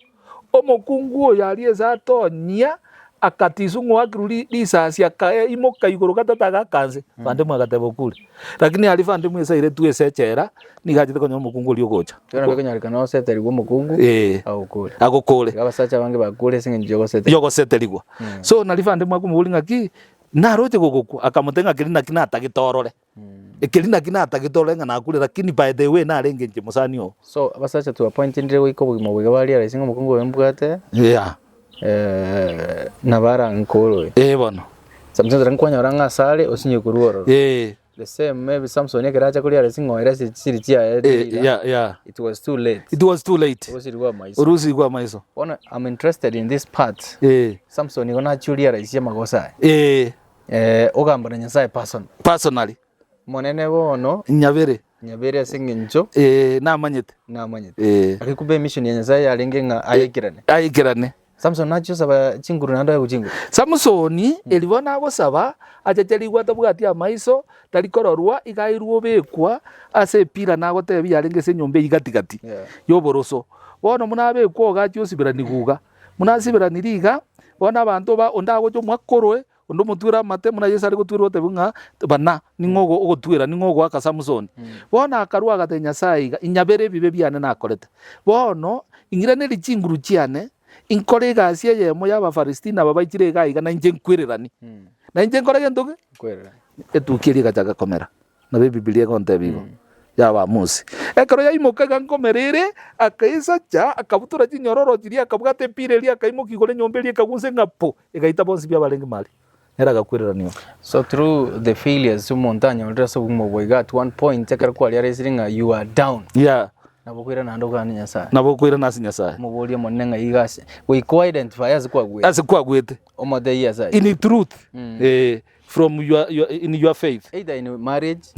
omukungu yali ezatonya akatizungu akiruli lisasi akae imoka iguru gatataga kanze fande mwagatebo kule lakini ali fande mwesa ile tuesechera nigajite konyo mukungu lyogocha tena beko nyarika no seteri wo mukungu agokole abasacha bange bakule singe njogo seterigwa so nali fande mwakumuli ngaki narote gogoku akamutenga kirina kinata gitorore ekirina kinata gitorore ngana akule lakini by the way na renge nje musanio so abasacha tu appoint ndire wiko bugimo bwe bali ara singe mukungu wembwate nabara nkolo bono Samson rankwanya oranga sale osinye kuruoro the same maybe Samson yakeracha kuli ara singoira siri chia it was too late urusi gwa maiso ona I'm interested in this part Samson igona chuli ara isia magosa ogambana nyasaye personally monene bono nyabere asinge ncho namanyete akikube mission ya nyasaye yarenge nga ayekirane Samson nacho saba chinguru nando ya kuchinguru Samsoni elibona agosaba achacheli gwata bwati amaiso talikororwa igairuo bekwa ase pira nagotebi yarenge se nyombe igatigati yoboroso bono munabe ko gati osibirani guga munasibirani riga bona abantu ba ondago cyo mwakorwe ondo mutura mate muna Yesu ari gutwirwa tebunga bana ningogo ogotwira ningogo aka Samsoni bona akarwa gatenya saiga inyabere bibe byane nakorete bono ingira neri chinguru chiane inkore gasi yemo yaba Palestina babaitire gaiga na inje nkwererani na inje nkore gendoge kwera etukiri gajaga komera na Biblia konte bigo yaba musi ekero yaimokaga nkomerere akaisa cha akabutura chinyororo chiria akabwate pireria akaimo kigore nyomberi akagunse ngapo egaita bonsi bya balengi mali era gakwererani. So through the failures to montanya ultraso gumoboiga at one point ekero kwali aresinga you are down nabokwira nando gani nyasaye nabokwira nasi nyasaye muboria monenga igase we co identify as kwa gwete omode yasa in truth from in your faith, either in marriage,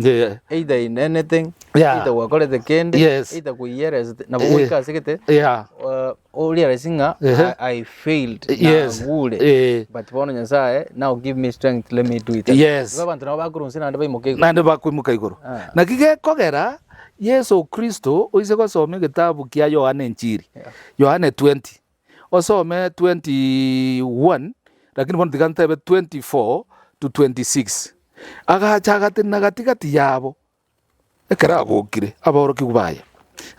either in anything, either wakole the kende, either kuyeres na buweka sekete, realizing I failed, but bono nyasaye now give me strength, let me do it. Abantu nabakurunsi nande baimoke nande bakwimuka iguru na kige kogera Yesu Kristo oise gosome gitabu kia Yohane Njiri Yohane 20 osome 21 lakini bono tigantebe 24 to 26 agachagate na gatigati yabo ekera agokire aboroki gubaya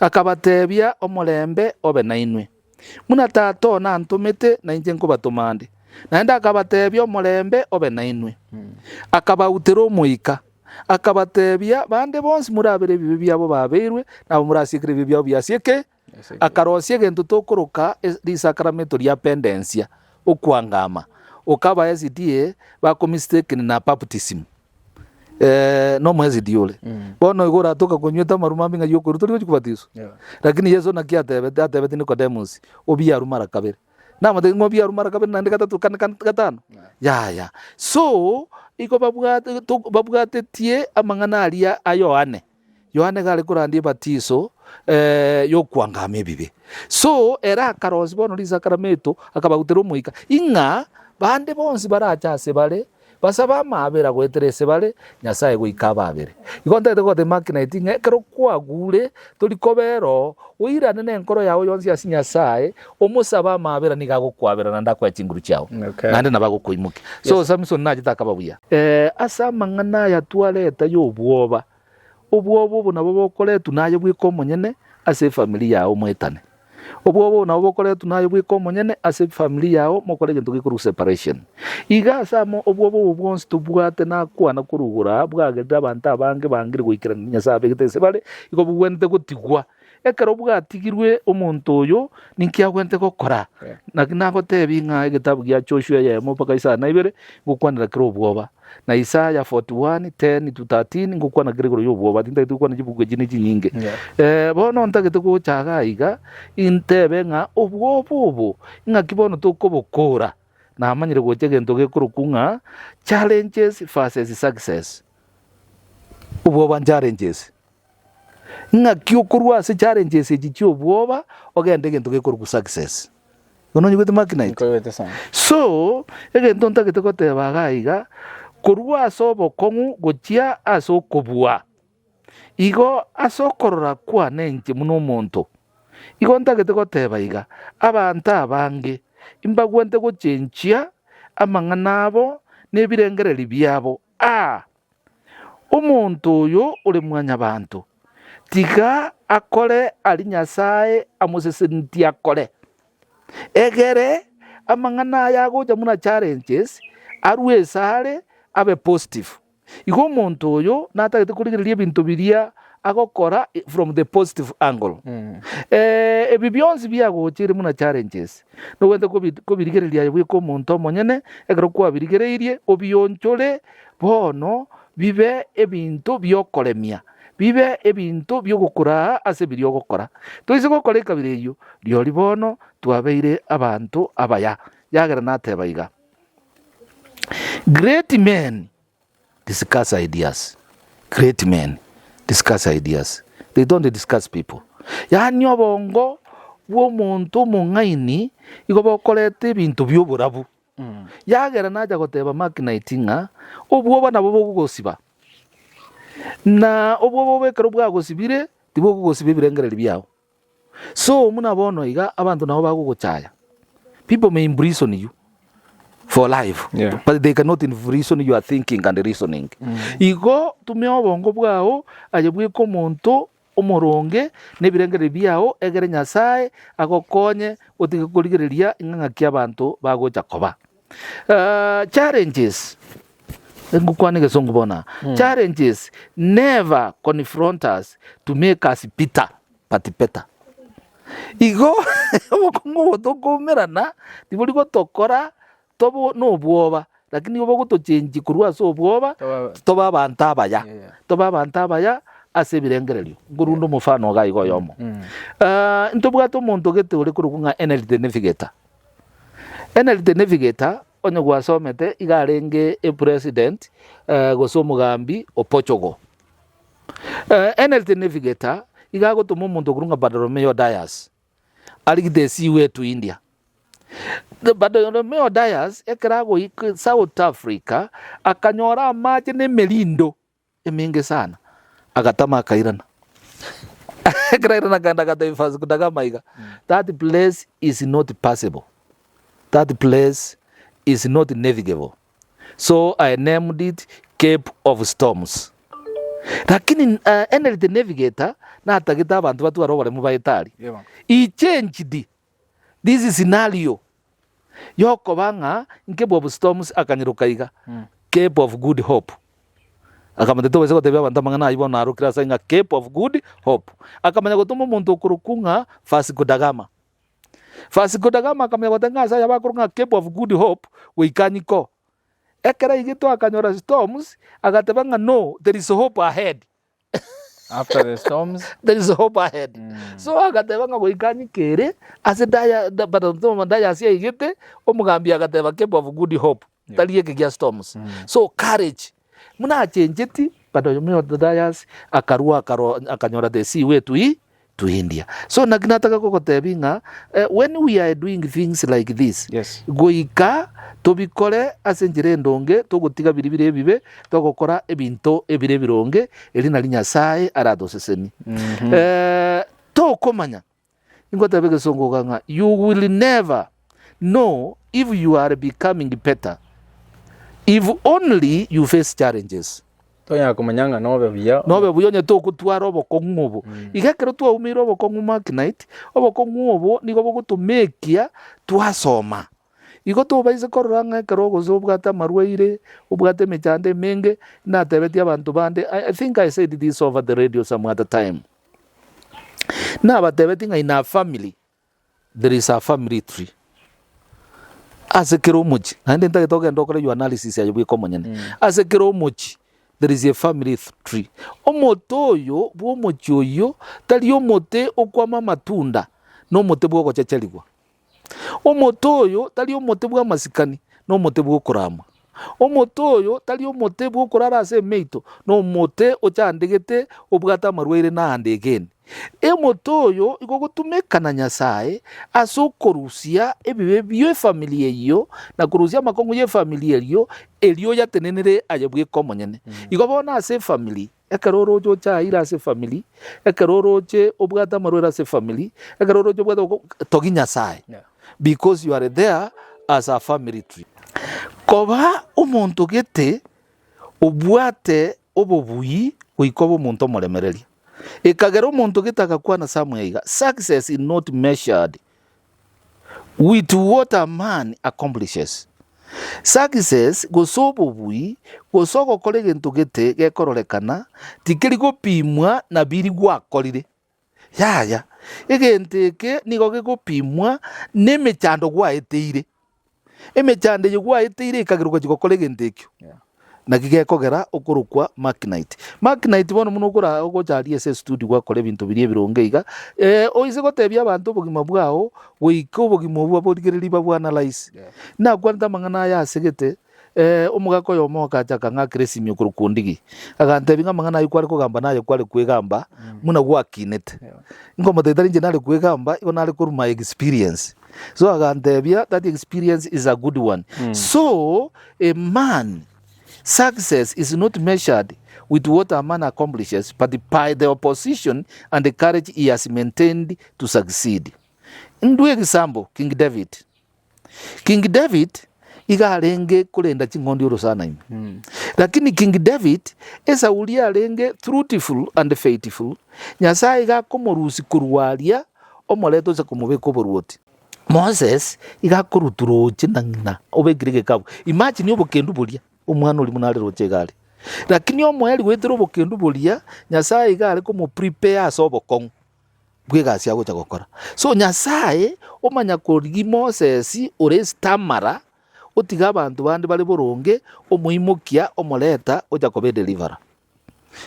akabatebia omulembe obe nainwe muna tato na ntumite na inje nkubatumande naenda akabatebia omulembe obe nainwe akabautira omuika akabatebia bande bonsi murabire bibi byabo babirwe nabo murasikire bibi byabo byasieke akarosie gento tokuruka risakramento lya pendencia okwangama okaba SDA bako mistake na baptism no mwezi diole bono igora toka kunyweta marumambi nga yoko ruturi kubatizo lakini Yesu atebe Nicodemus obia rumara kabere na mate ngobia rumara kabere nande gatatu kan gatano ya so iko babugate tie amangana alia ayoane Yohane gale kurandi batizo yo kwangame bibe so era karosi bono risakramento akabagutero muika inga bande bonsi barachase bale basaba mabera gweterese bale nyasaye gwikababere ikonte tegote makina itinga kero kwagure tolikobero uirane nenkoro yawo yonsi asi nyasaye omusaba mabera nigagokwabera nanda kwa chinguru chao nande nabagokoimuke so Samson najitaka babuya asa mangana ya tualeta yo obwoba obu nabo bokole tunaye bwiko monyene ase familia yao mwetane obo nabo bokole tunaye bwiko monyene ase familia yao mokole gento gikuru separation iga samo obo bonsi tubwate na kwana kurugura bwagenda abantu abange bangire gwikira nyasabe gitese bale iko bugwente gutigwa ekero bwatigirwe omuntu oyo ninkia gwente gokora nago tebinga egitabu gya Joshua yemo paka Isaya na ibere gukwanira kiro bwoba na Isaya 41:10 to 13 ngukwana kiro yo bwoba tinda tukwana jibuge jini nyinge bono ntagete ko chaga iga intebe nga obwobo nga kibono tukobokora na amanyire goche gento gekurukunga challenges versus success obwoba challenges nga kyokurwa se challenges ejicho bwoba ogende gento gekuru success ono nyigwe makina so egento ntagete ko tebaga iga kurwa sobo kongu gochia asokobua igo asokorora kwa nenje muno muntu igo ntagete ko teba iga abantu abange imbagwente gochenchia amangana abo nebirengereri byabo omuntu oyo uri mwanya bantu tiga akole ali nyasaye amusesenti akole egere amangana yagoja muna challenges arwe sare abe positive igo omuntu oyo natagete kurigiria bintu biria agokora from the positive angle ebibyonzi byagochire muna challenges no wende kubirigereria bwiko omuntu omonyene egero kwa birigereirie obiyonchore bono bibe ebintu byokoremia bibe ebintu byogukura ase biryo gukora toise gukora ikabireyo ryo libono twabeire abantu abaya yagera natebaiga great men discuss ideas they don't discuss people yani obongo bwo muntu mungaini igo bokorete bintu byoburabu yagera naja goteba makina itinga obwo nabo bogosiba na obwo bekero bwagosibire tibo gogosibe birengereri byao so muna bono iga abantu nabo bagogochaya people may imprison you for life but they cannot imprison your thinking and reasoning igo tumeo bongo bwao aje bwiko muntu omoronge nebirengere biao egere Nyasaye agokonye otige kurigereria ing'ang'a kia bantu bagocha koba. Challenges ngukwane gesongo bona. Challenges never confront us to make us bitter but better. Igo obokongo botokumerana tibori gotokora tobo no bwoba lakini obo gotochenji kurwa so bwoba toba abantu abaya toba abantu abaya ase birengererio ngurundo mufano ga igo yomo. Ntobwato omonto gete ore kurukunga NLD Navigator. NLD Navigator onye gwasomete igarenge president goso mugambi o Portugal. NLD Navigator igagotuma omonto kurunga Bartolomeo Dias aligidesi wetu India. The Bartolomeo Dias ekerago South Africa akanyora amache ne melindo eminge sana agatama akairana ekerairana kanda kataifazi kudagama iga. That place is not passable. That place is not navigable. So I named it Cape of Storms. Lakini NLD Navigator na atagita abantu batu barobare mu bayitari. I changed this scenario. Yoko banga Cape of Storms akanyirukaiga. Cape of Good Hope. Akamande to wese tebya abantu mangana ibona arukira sainga Cape of Good Hope. Akamanya gotomo muntu okurukunga Vasco da Gama. Vasco da Gama akamanya gotenga sa yabakurunga Cape of Good Hope weikanyiko. Ekera igito akanyora storms agatebanga no there is hope ahead. After the storms there is hope ahead. So agatebanga weikanyikere ase daya batanto daya ase igite omugambi agateba Cape of Good Hope. Taliye kia storms. So courage muna chenjeti Bartolomeo Dias akarua akanyora the sea way to India. So naginataka kokotebinga when we are doing things like this, yes, goika tobikore asenjire ndonge togutiga biribire bibe togokora ebinto ebire bironge elina Nyasaye aradoseseni. Tokomanya ingotebege songoganga you will never know if you are becoming better if only you face challenges. Tonya kumanyanga nobe buyonye to kutwara obokong'u obo igekero twaumire obokong'u Magnite obokong'u obo nigo bogutumekia twasoma igo tobaise kororanga ekero ogoso obwate amarwaire obwate emechande emenge natebetie abantu bande. I think I said this over the radio some other time. Nabatebetie ng'a in a family there is a family tree. Asekero omochi naende ntagetoka ndokore your analysis yayo bwikomonyene. Asekero omochi there is a family tree. Omoto oyo bwomochi oyo tali omote okwama matunda n'omote bwogochecherigwa. Omoto oyo tali omote bwa masikani n'omote bwokurama. Omoto oyo tali omote bwokurara ase emeito n'omote ochandegete obwata amarwaire naande again. Emoto oyo igogotumeka na Nyasaye asokorusia ebibe byo familia eyo na kurusia makongo ye familia eyo elio yatenenere ayebwe komonyene. Igobona ase family ekaroro jo cha ira ase family ekaroro je obwata amarwaire ase family ekaroro jo obwata togi Nyasaye because you are there as a family tree. Koba omonto gete obwate obobui oikobo omonto moremereria. Ekagero omonto gitaka kwa na samweiga. Success is not measured with what a man accomplishes. Success gosobo bui gosoko kole gento gete gekororekana tikiri gopimwa na biri gwakorire. Yaya egenteke nigo gegopimwa nemechando gwaeteire. Emechande gwaeteire ikagiruka gikokole gentekyo. Na gigekogera okurukwa Magnite. Magnite bono muno okora ogochari ese studio gwakore bintu birie birongeiga oise gotebia abantu bogima bwao goika obogima bwa borigereri bwa analyze. Na kwanta mangana ya segete omugako yo moka chaka ngakresimi okurukundigi agantebinga mangana yikware kugamba nayo kware kwegamba muna gwakinete ngoma tetari njenale kwegamba igonale kuruma experience. So agantebia that experience is a good one. So a man success is not measured with what a man accomplishes, but by the opposition and the courage he has maintained to succeed. Ndu example, King David. King David, igarenge kurenda chingondi urusana ime lakini King David Sauli arenge truthful and faithful Nyasaye gakomurusi kurwaria omoreto ze kumubeka oboruoti Moses igakuruturoche na ngina obegirige kabu imagine obokendu buria omwana oli munare roche gari lakini omweli gwetero obokendu buria Nyasaye igare komo prepare asobokong bwegasi agocha gokora so Nyasaye omanya kurigi Moses ore stamara otiga abantu bandi bari boronge omuimokia omoreta oja kobe deliver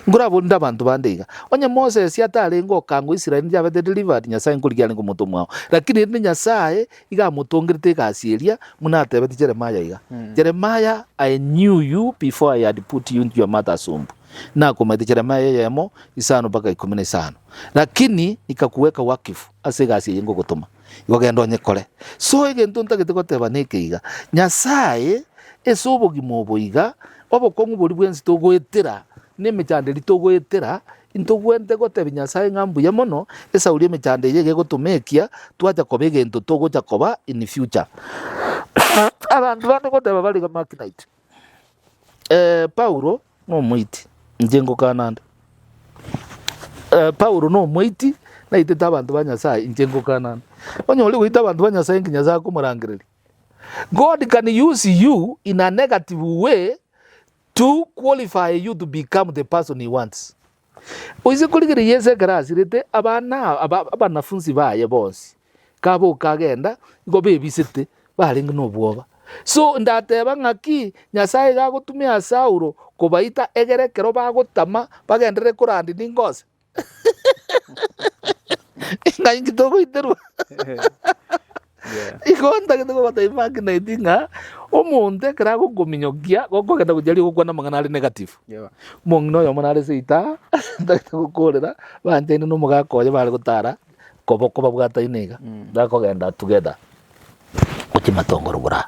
ngura bonda abantu bandeiga onye Moses yatarengo okango Israeli jabe deliver Nyasaye nkurigiane ngo muto mwao lakini ni Nyasaye iga mutongirite gasieria munatebe Jeremiah iga Jeremiah I knew you before I had put you into your mother's womb na kumete Jeremiah yemo 5:15 lakini ikakuweka wakifu asegasi yengo gutuma igogenda onyekore so egento ntagete goteba nekeiga Nyasaye esobogi moboiga obokongu bori bwensi togwetera nemichanderi togwetera intogwente goteba Nyasaye ngambuya mono Sauli emichanderi yege gotumekia twacha koba egento togocha koba in the future abantu bande goteba bali Marknight Paulo no moiti njengo kanande Paulo no moiti na iteta abantu ba Nyasaye njengo kanande onye oli gwita abantu ba Nyasaye nginya kumurangiriri God can use you in a negative way to qualify you to become the person he wants oize kuligire yese garasirete abanafunzi baye bonsi kabo kagenda ngo bebisete baringa no bwoba so ndateba ngaki Nyasaye gagutumia Saulo kubaita egerekero bagutama bagendere kurandi ningose ngangi togo iteru ikonta gito bata Marknight nga omonte karago gominyogia gokogenda kujali gukwana mangana ari negative mongno yo monare seita ndakita gukorera banje no mugakoye bari gutara koboko babwata inega ndakogenda together ukimatongoro bura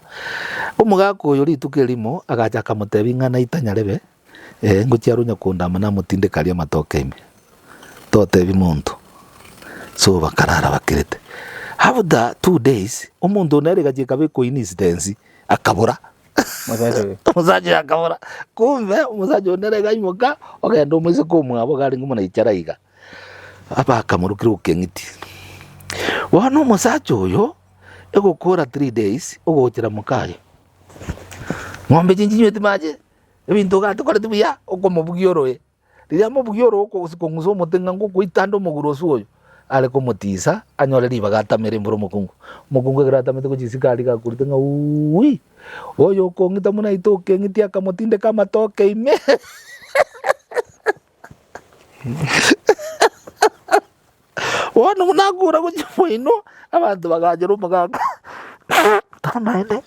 umugako yo ritukerimo agacha kamutebi ngana itanyarebe nguchiarunya kundama na mutinde karia matoke ime totebi muntu so bakarara bakirete after 2 days omuntu nere gachika be coincidence akabura musaje akabura kumbe musaje nere gaimoka ogenda umwise kumwabo gari ngumuna icaraiga abakamurukira ukengiti wano musaje oyo egokora 3 days ogochira mukaye ngombe jinjinywete maje ebintu gatukore tubuya okomubugioroe riria mubugioro okosikonguzo omotenga ngokuitando mugurosu oyo ale komotisa anyole riba gatamere mburo mukungu gratamete kuchisikari gakuritenga ui oyo kongita muna itoke ngiti akamotinde kama toke ime wano munakura kuchipoino abantu bagajero magako tanaine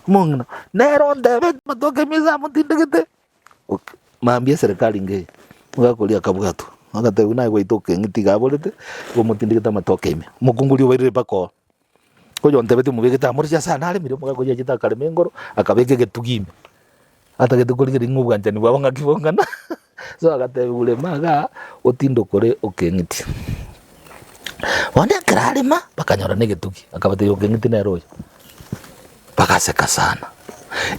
mongna nero ndebe matoke miza mutinde gete maambia serikali nge mugakulia kabugatu agate una gwaitoke ngiti gabolete go mutindikita matoke ime mukunguli waire bako koyo ntebete mubegeta amorja sana ale mire mugakoya jita kalemengoro akabeke getugime ata getukolike ringubwanja ni bwabanga kibongana so agate ule maga otindo kore okengiti wanda kralema bakanyora negetuki akabate okengiti na royo bakaseka sana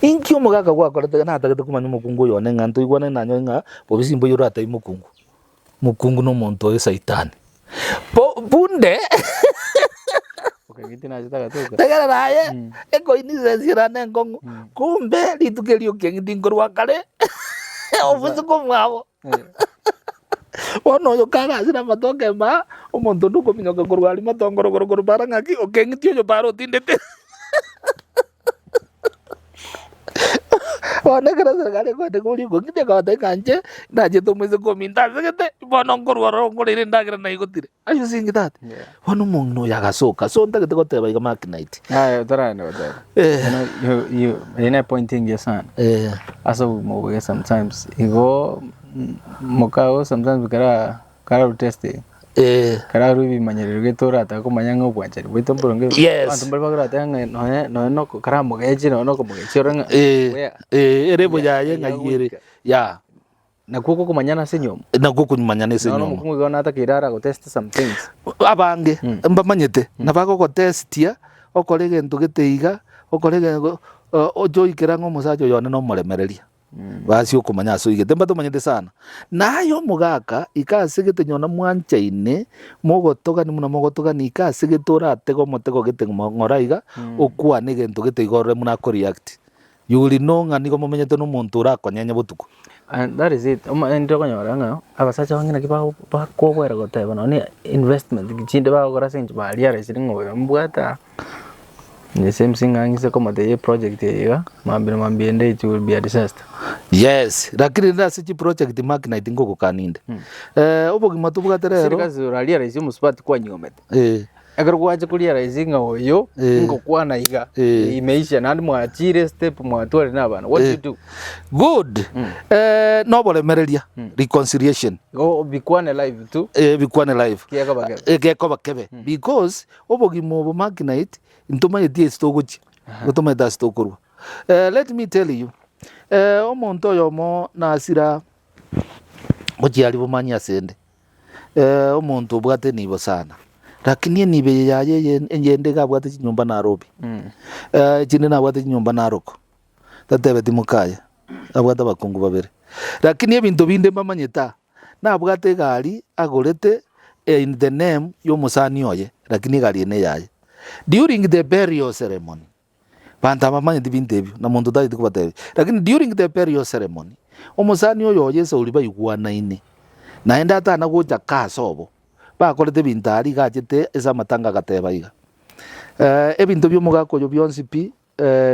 inkyo mugaga gwakorete na ata getukumanya mukungu yone nganto igwana nanyo nga bobisimbo yoro ata imukungu mukungu no monto e saitani bunde okengiti na jita gatoka tegara naye eko inisesira nengongo kumbe litukelio kengiti ngorwa kale ofuzu komwabo ono yo kaga sina matoke ma omonto nduko minyoka korwali matongoro korokoro barangaki okengiti yo baro tindete wana kara serikali ko de goli ko kite ka de kanje na je to mweze ko minta segete bono ngorwaro ngorire ndagira na igotire ayo singi that wano mongno yagasoka so ndagete ko teba iga Marknight tara no that you in pointing your son aso mo sometimes igo mokao sometimes kara testing kara rubi manyerero getora ta ko manyanga obwanjari bwito mboronge yes antu mbara tanga no kara mogeje no ko mogeje oranga erebo yaye ngayire ya na kuko kumanyana senyomo na kuko kumanyana senyomo no mukungu gona ta kirara go test some things abange mbamanyete na bako ko testia okore gento geteiga okore ojo ikirango musacho yone no muremereria basi okumanya asoigete mbatumanyete sana nayo mugaka ikasigete nyona mwanchaine mogotogani muna mogotogani ikasigete oratego motego gete ng'oraiga okwane gento geteiga muna react yuri no ng'ani go mumenyete no muntu urakonyenya butuku. And that is it. Ndio kanyora nga abasacha wangina kiba bakobwera goteba no ni investment gichinde bagora senje balia resiri ngoyo mbwata the same thing angise koma the project yega mambiende it will be a disaster. Yes, lakini ndase chi project Magnite ngoko kaninde obogima tubwaterero sirikazi uralia resiri muspat kwa nyomete agaro kwaje kulia resiri ngoyo ngokwana iga imeisha nandi mwachire step mwatwale nabana what you do good no bolemereria reconciliation go bikwane live tu bikwane live keko bakebe because obogima obo Magnite ntuma yedie stogochi gutuma da stokorwa let me tell you omonto yomo nasira ojiali bomanya sende omonto bwate nibo sana lakini nibe yaye yende gabwate nyumba Nairobi chine na bwate nyumba Naroko tatebe timukaya abwate bakungu babere lakini ebintu binde mamanyeta na bwate gari agorete in the name yo musani oye lakini gari ene yaye during the burial ceremony banta mamanya dibintebyo na muntu dali dikubatebi lakini during the burial ceremony omusani oyo Yesu uli bayigwana ine naenda atana goja kasobo bakorete bintari gachete esa matanga gateba iga ebintu byo mugako yo byonsi pi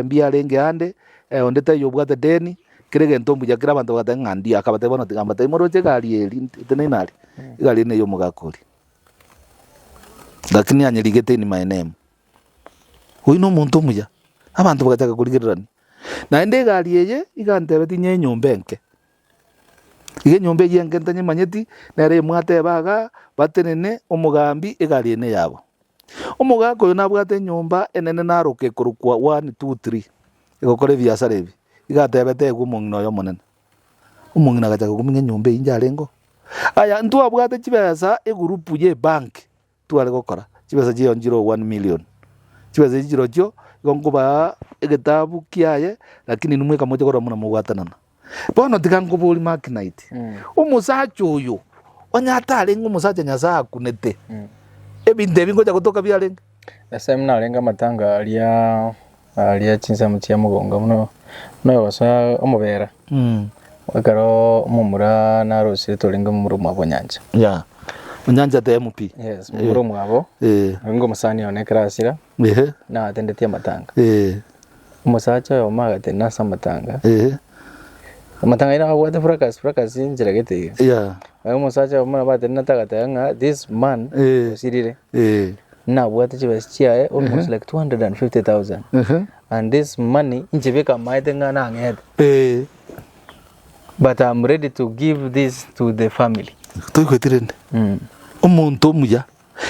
mbiarenge ande ondete yo bwate deni kirege ntombu ya kira bantu batanga ngandi akabateba no tigamba temoroje gari eri tenenari gari ne yo mugakori lakini anyirigete ni my name huyu no muntu muya abantu bagataga kurigererani naende gari eye igantebe tinye nyombenke ige nyombe yenge ntanye manyeti nere mwatebaga batenene omugambi egari ene yabo omugako yo nabwate nyomba enene naroke kurukwa 1 2 3 igokore biasara ebi igatebete gumongno yo monene umongina gataga kuminga nyombe injarengo aya ntu abwate chibesa egurupu ye bank twale gokora chibesa je onjiro 1 million chibesa jiro jo gongoba egetabu kiaye lakini numwe kamoje kora muna mugwatanana bono tigango boli Magnite umusacho uyu onyatale ngumusacha nyasa kunete ebinde bingo ja kutoka byalenge asa mna lenga matanga alia chinsa mutia mugonga muno no wasa omubera wakaro mumura na rosire tolenga mumuru mwabonyanja Munyanja te MP. Yes, mumuru mwabo. Ngo musani onekera asira. Na atendetia matanga. Umusacha yo magate nasa matanga. Matanga ina wate frakas injira gete. Umusacha yo mana bate natagata nga this man sirire. Na wate chiba almost like 250,000. And this money injibeka maite nga na ngede. But I'm ready to give this to the family. Toikotirende. Omuntu muya.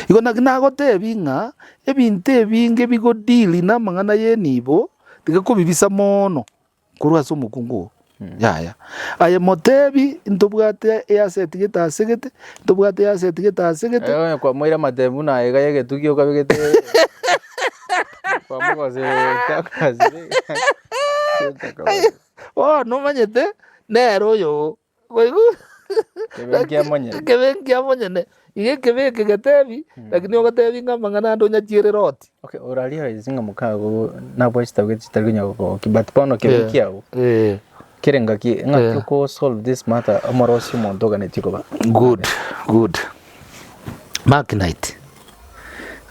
Igona ginagote binga ebinte binge bigo dili na mangana yenibo tigakubibisa mono kurwa so mukungu. Yaya. Aye motebi ntobwate asset geta segete ntobwate asset geta segete. Kwa moira matebu na ega yege tukio kabigete. Kwa mugoze takazi. Oh no manyete nero yo. Wego. Kebengia monyene ige kebeke gatebi lakini ogatebi ngamangana ndo nyachire roti. Okay, oralia izinga mukago na bwesta gititagunya ko kibatpono kebekia go. Kirenga ki ngako solve this matter amorosi monto ganetiko ba. Good. Magnite.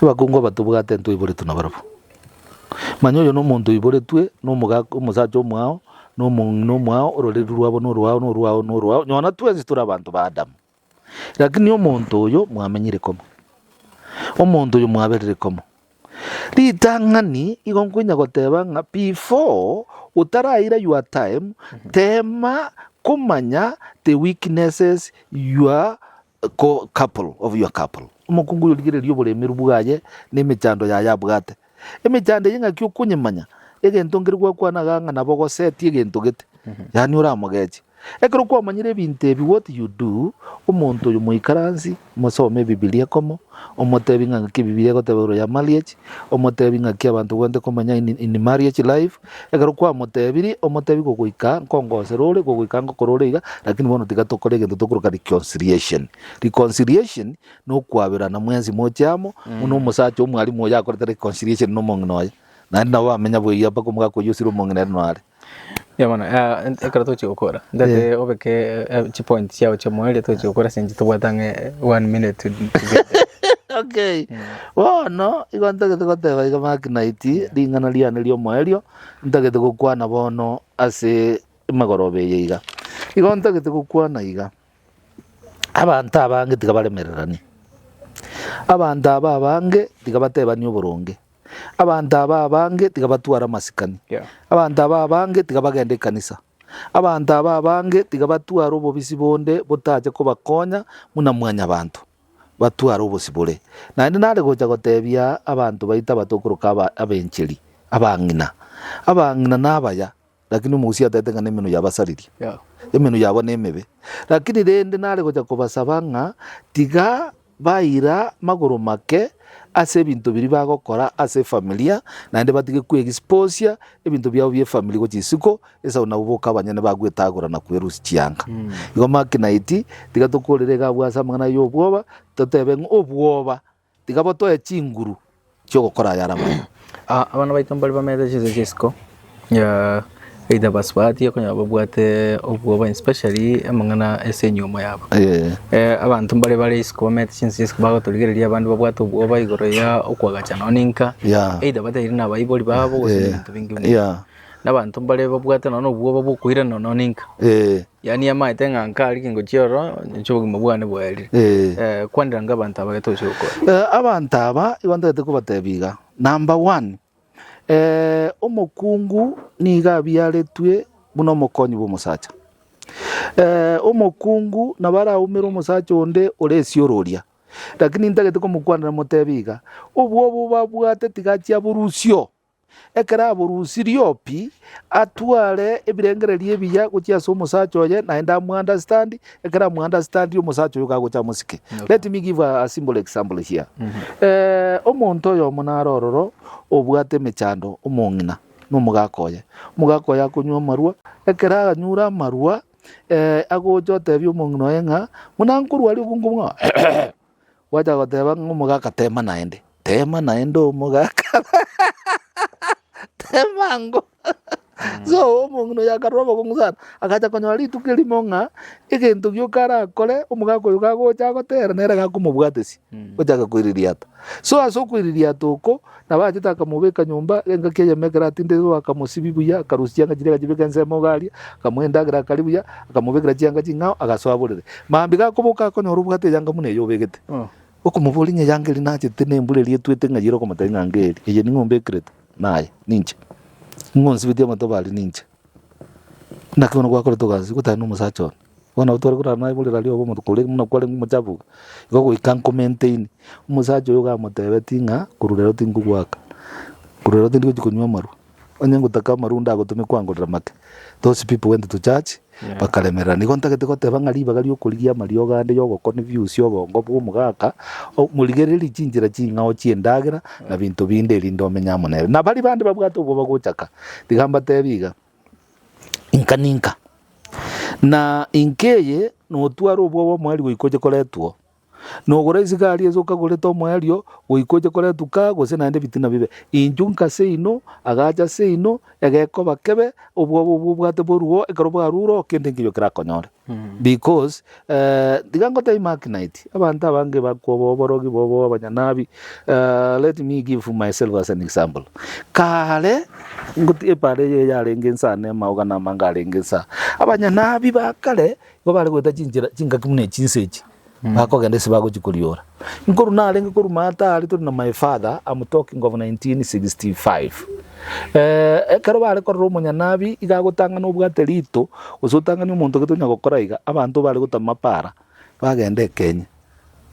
Bakungo batubugate ntu ibore tunabarabo. Manyoyo no muntu ibore tue no mugako musacho mwao no mwao orore ruwabo no ruwao nyona twezi tura abantu ba Adam. Lakini omuntu oyo mwamenyire komo. Omuntu oyo mwaberere komo. Litangani igonkunya goteba nga before utaraira your time tema kumanya the weaknesses your couple of your couple. Umukungu yoligire lyo bolemeru bwaye n'emicando yabwate. Emicando yenga kyo kunyemanya egento ngirwa kwana ganga nabo goseti egento gete. Yani uramugeje. ekero kwamanyire ebinto ebi what you do omonto oyo moikaransi mosome Biblia komo omotebi ng'aki Biblia gotebero ya marriage omotebi ng'aki abantu gwente komanya in marriage life ekero kwamotebiri omotebi gogoika nkongosera ore gogoika ngokora ore iga lakini bono tiga tokore egento tokuruka reconciliation no kwabirana mwensi mochamo muno omosacha omwarimu oyo akorete reconciliation n'omong'ina oyo naende nabo bamenya buya mpaka omogaka oyo osire omong'ina no are ekero tochigokora ndate obeke chipoint chiao chamoeria tochigokora senji tobwatange 1 minute okay bono igo ntagete goteba iga makinaiti ring'ana riane ria omoerio ntagete gokwana bono ase magorobe iga igo ntagete gokwana iga abantu abange tiga baremererani abantu aba abange tiga batebani oboronge abantu aba abange tiga batwara masikani abantu aba abange tiga bagende kanisa abantu aba abange tiga batwara obobisi bonde botache kobakonya muna mwanya abantu batwara obosibore naende nare gocha gotebia abantu baita batokuruka abencheri abang'ina nabaya lakini omugusi atete ng'a nemeno yabasariria emeno yabo nemebe lakini rende nare gocha kobasaba ng'a tiga baira magoro make ase ebinto biri bagokora ase familia naende batige kwexposia ebinto byabo bya family gochisiko esa nabo boka abanyene bagwetagorana kwerusi chianga igo makinaiti tiga tokorere gabwasa mang'ana y'obwoba totebe obwoba tiga botoe chinguru chiogokora yarama abana baito mbali bamete chisiko ya either baswati okonya babwate obwoba especially amang'ana ase enyuma yabo abantu mbale bale isiko bamete chisiko bagotoligereria abandu babwate obwoba igoro ya okwagachana oninka either batairi na baiboli babo gose ebintu bingi n'abantu mbale babwate nono obwoba bokwira nono ninka yani amaite ng'ankari kingo chioro nchobogima bwane bwaeri kwandira nga abantu abagetoche gukora abantu aba igo ntagete kobatebiga number 1 omokungu niga biaretwe muno omokonyi bw'omosacha omokungu nabaraumire omosacha onde oresiororia lakini ntagete komokwanera motebiga obwobo babwate tiga burusio ekera aburusirio pi atware ebirengereria ebiya gochiasa omosacha oye naende amuunderstand ekera amuunderstand omosacha oyo gagocha musike let me give a simple example here omonto oyo omonarororo obwate emechando omong'ina nomogaka oye akonywa amarua ekera aganyura amarua agocha otebia omong'ina oye ng'a muna nkorwari obungo bwa wacha goteba ng'omogaka tema naende omogaka temango so omong'ina oyo akaroba bokong'u sana akacha konyora rituko erimo ng'a egento giokara akore omogaka oyo gagocha agotera nere gakomobwatesi gochaka koiriria ata so ase okoiriria ata oko nabachete akamobeka nyomba engaki eyemekera atinde akamosibi buya akarusia chianga chire gachibeka ensemo garia akamoendagera akari buya akamobekera chianga ching'ao agasoa borere mambi gakoboka akonyora obwate eyanga muna eyo obegete okomobori ng'a eyanga eri nachete nembureri etwete ng'a yire okomotari ng'anga eri eye ning'ombe ekerete naye ninche ng'onsibeti amatobari ninche naki bono gwakorete gasi gotari na omosacha one bono otware korara naye borera riogo omotokore muna kware ng'omochabuga igo goika nkomaintain omosacha oyo gamotebeti ng'a korurero tingogwaka korurero tindi gochi konywa amarua onye ngotaka amarua ndagotome kwangorera make those people went to church bakaremerera nigo ntagete goteba ng'a ribaga riokorigia amario gande yogokoni views obongo bw'omogaka morigereri chinchera ching'ao chiendagera na binto binde erinde omenya monere na bari bande babwate obwoba gochaka tiga mbatebiga ninka na inkeye notwara obwoba omwari goikoche koretwo nogora isigari ezo okagoreta omwerio goikoche koretuka gose naende bitina bibe inchu nkase ino agacha se ino egekoba kebe obwoba obwate boruo ekero bwaruro kende nkiryo kerakonyore because tiga ngoteba imakinite abantu abange bakwoba oborogi bobo abanyanabi let me give myself as an example kare ngoti epare ye yarenge nsane amauga namanga arenge nsa abanyanabi bakare go bari gweta chinjira chingaki mune chinsechi bakogenda ese bagokikoriora nkuru narenge kuru mata ari turi na my father I'm talking of 1965 ekero bare korora omonyanabi igagotanga n'obwate rito osotanga ni omonto getonya gokora iga abantu bare gotama para bagende Kenya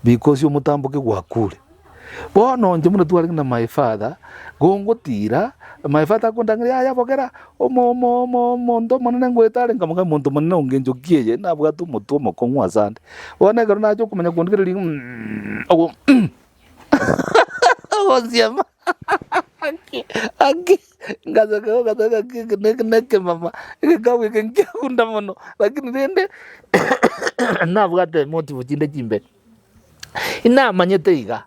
because omotambo ke gwakure bono nje muno twari na my father gongotira my father kundangira aya bogera omo monene ngwetare ngamuga muntu monene ungenjokiye nabwa tu mutu mukongwa sande wona garo nacho kumenya kundigiri ogo oziama aki ngaza neke mama ikawe kenkunda mono lakini rende nabwate motive chinde chimbe inamanyete iga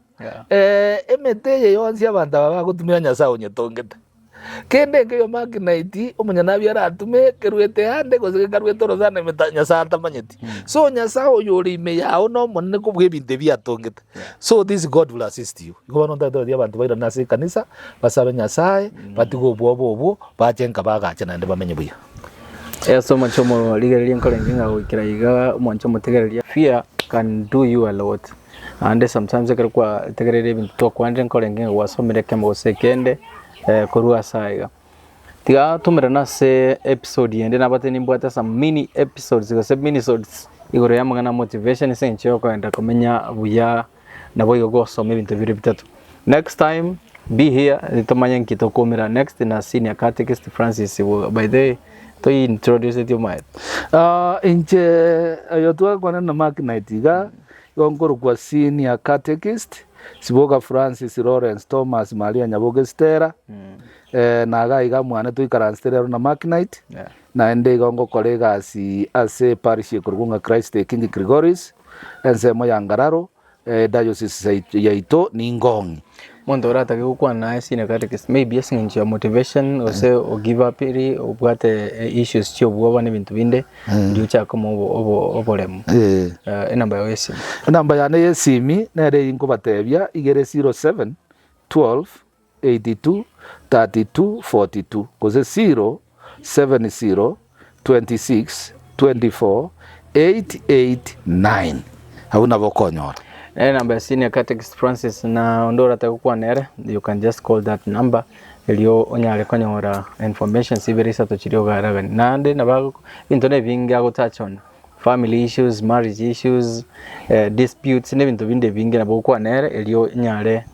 emete yonsi abantu baba gutumira Nyasaye onyetongete kende ngeyo makinati omunya nabi aratume kerwete hande gozike karwete rozana meta Nyasaye atamanyeti so Nyasaye oyori ime yao no monne kubwe binte byatongete so this God will assist you ngono ndado ya abantu baira nasi kanisa basabe Nyasaye batigo bobo bajenga bagacha nande bamenye buya so mucho mo ligereria nkorenginga gukira iga moncho mutegereria fear can do you a lot and sometimes kwa tegereria ibintu to kwanje nkorenginga wasomere kemo sekende korua saiga tiga tumira na se episode yende nabate nimbwata some mini episodes go se minisodes igoro ya mugana motivation senche yo kwenda kumenya buya nabo yo gosoma ibintu biri bitatu next time be here litomanya nkito komera next na senior catechist Francis by the to introduce it you might inche yo twa kwana na Makinite ga yongoro kwa senior catechist Siboga Francis Lawrence Thomas Maria Nyaboge Stera na gaiga mwana tuikara Stera na Makinite na ende gongo kolega si ase parish kurunga Christ the King Gregoris ensemo ya Ngararo diocese ya Ito ni Ngongi mondo rata ke kwa na senior catechist maybe asing your motivation ose o give up iri obwate issues cyo bwaba n'ibintu binde ndio cyako mu obolemu enamba ya yesi namba ya yesimi nere inko batebya igere 07 12 82 32 42 koze 070 26 24 889 hauna bokonyora number senior catechist Francis na ondora takuwa nere you can just call that number elio onyale konyora information siberisa to chirio garaga nande nabago intone vinga go touch on family issues marriage issues disputes nebintu binde vinge nabo kwa nere elio nyale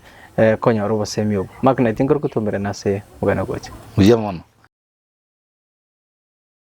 konyora bosemyo Makinite ngoro kutumira nase ugana goche uyemono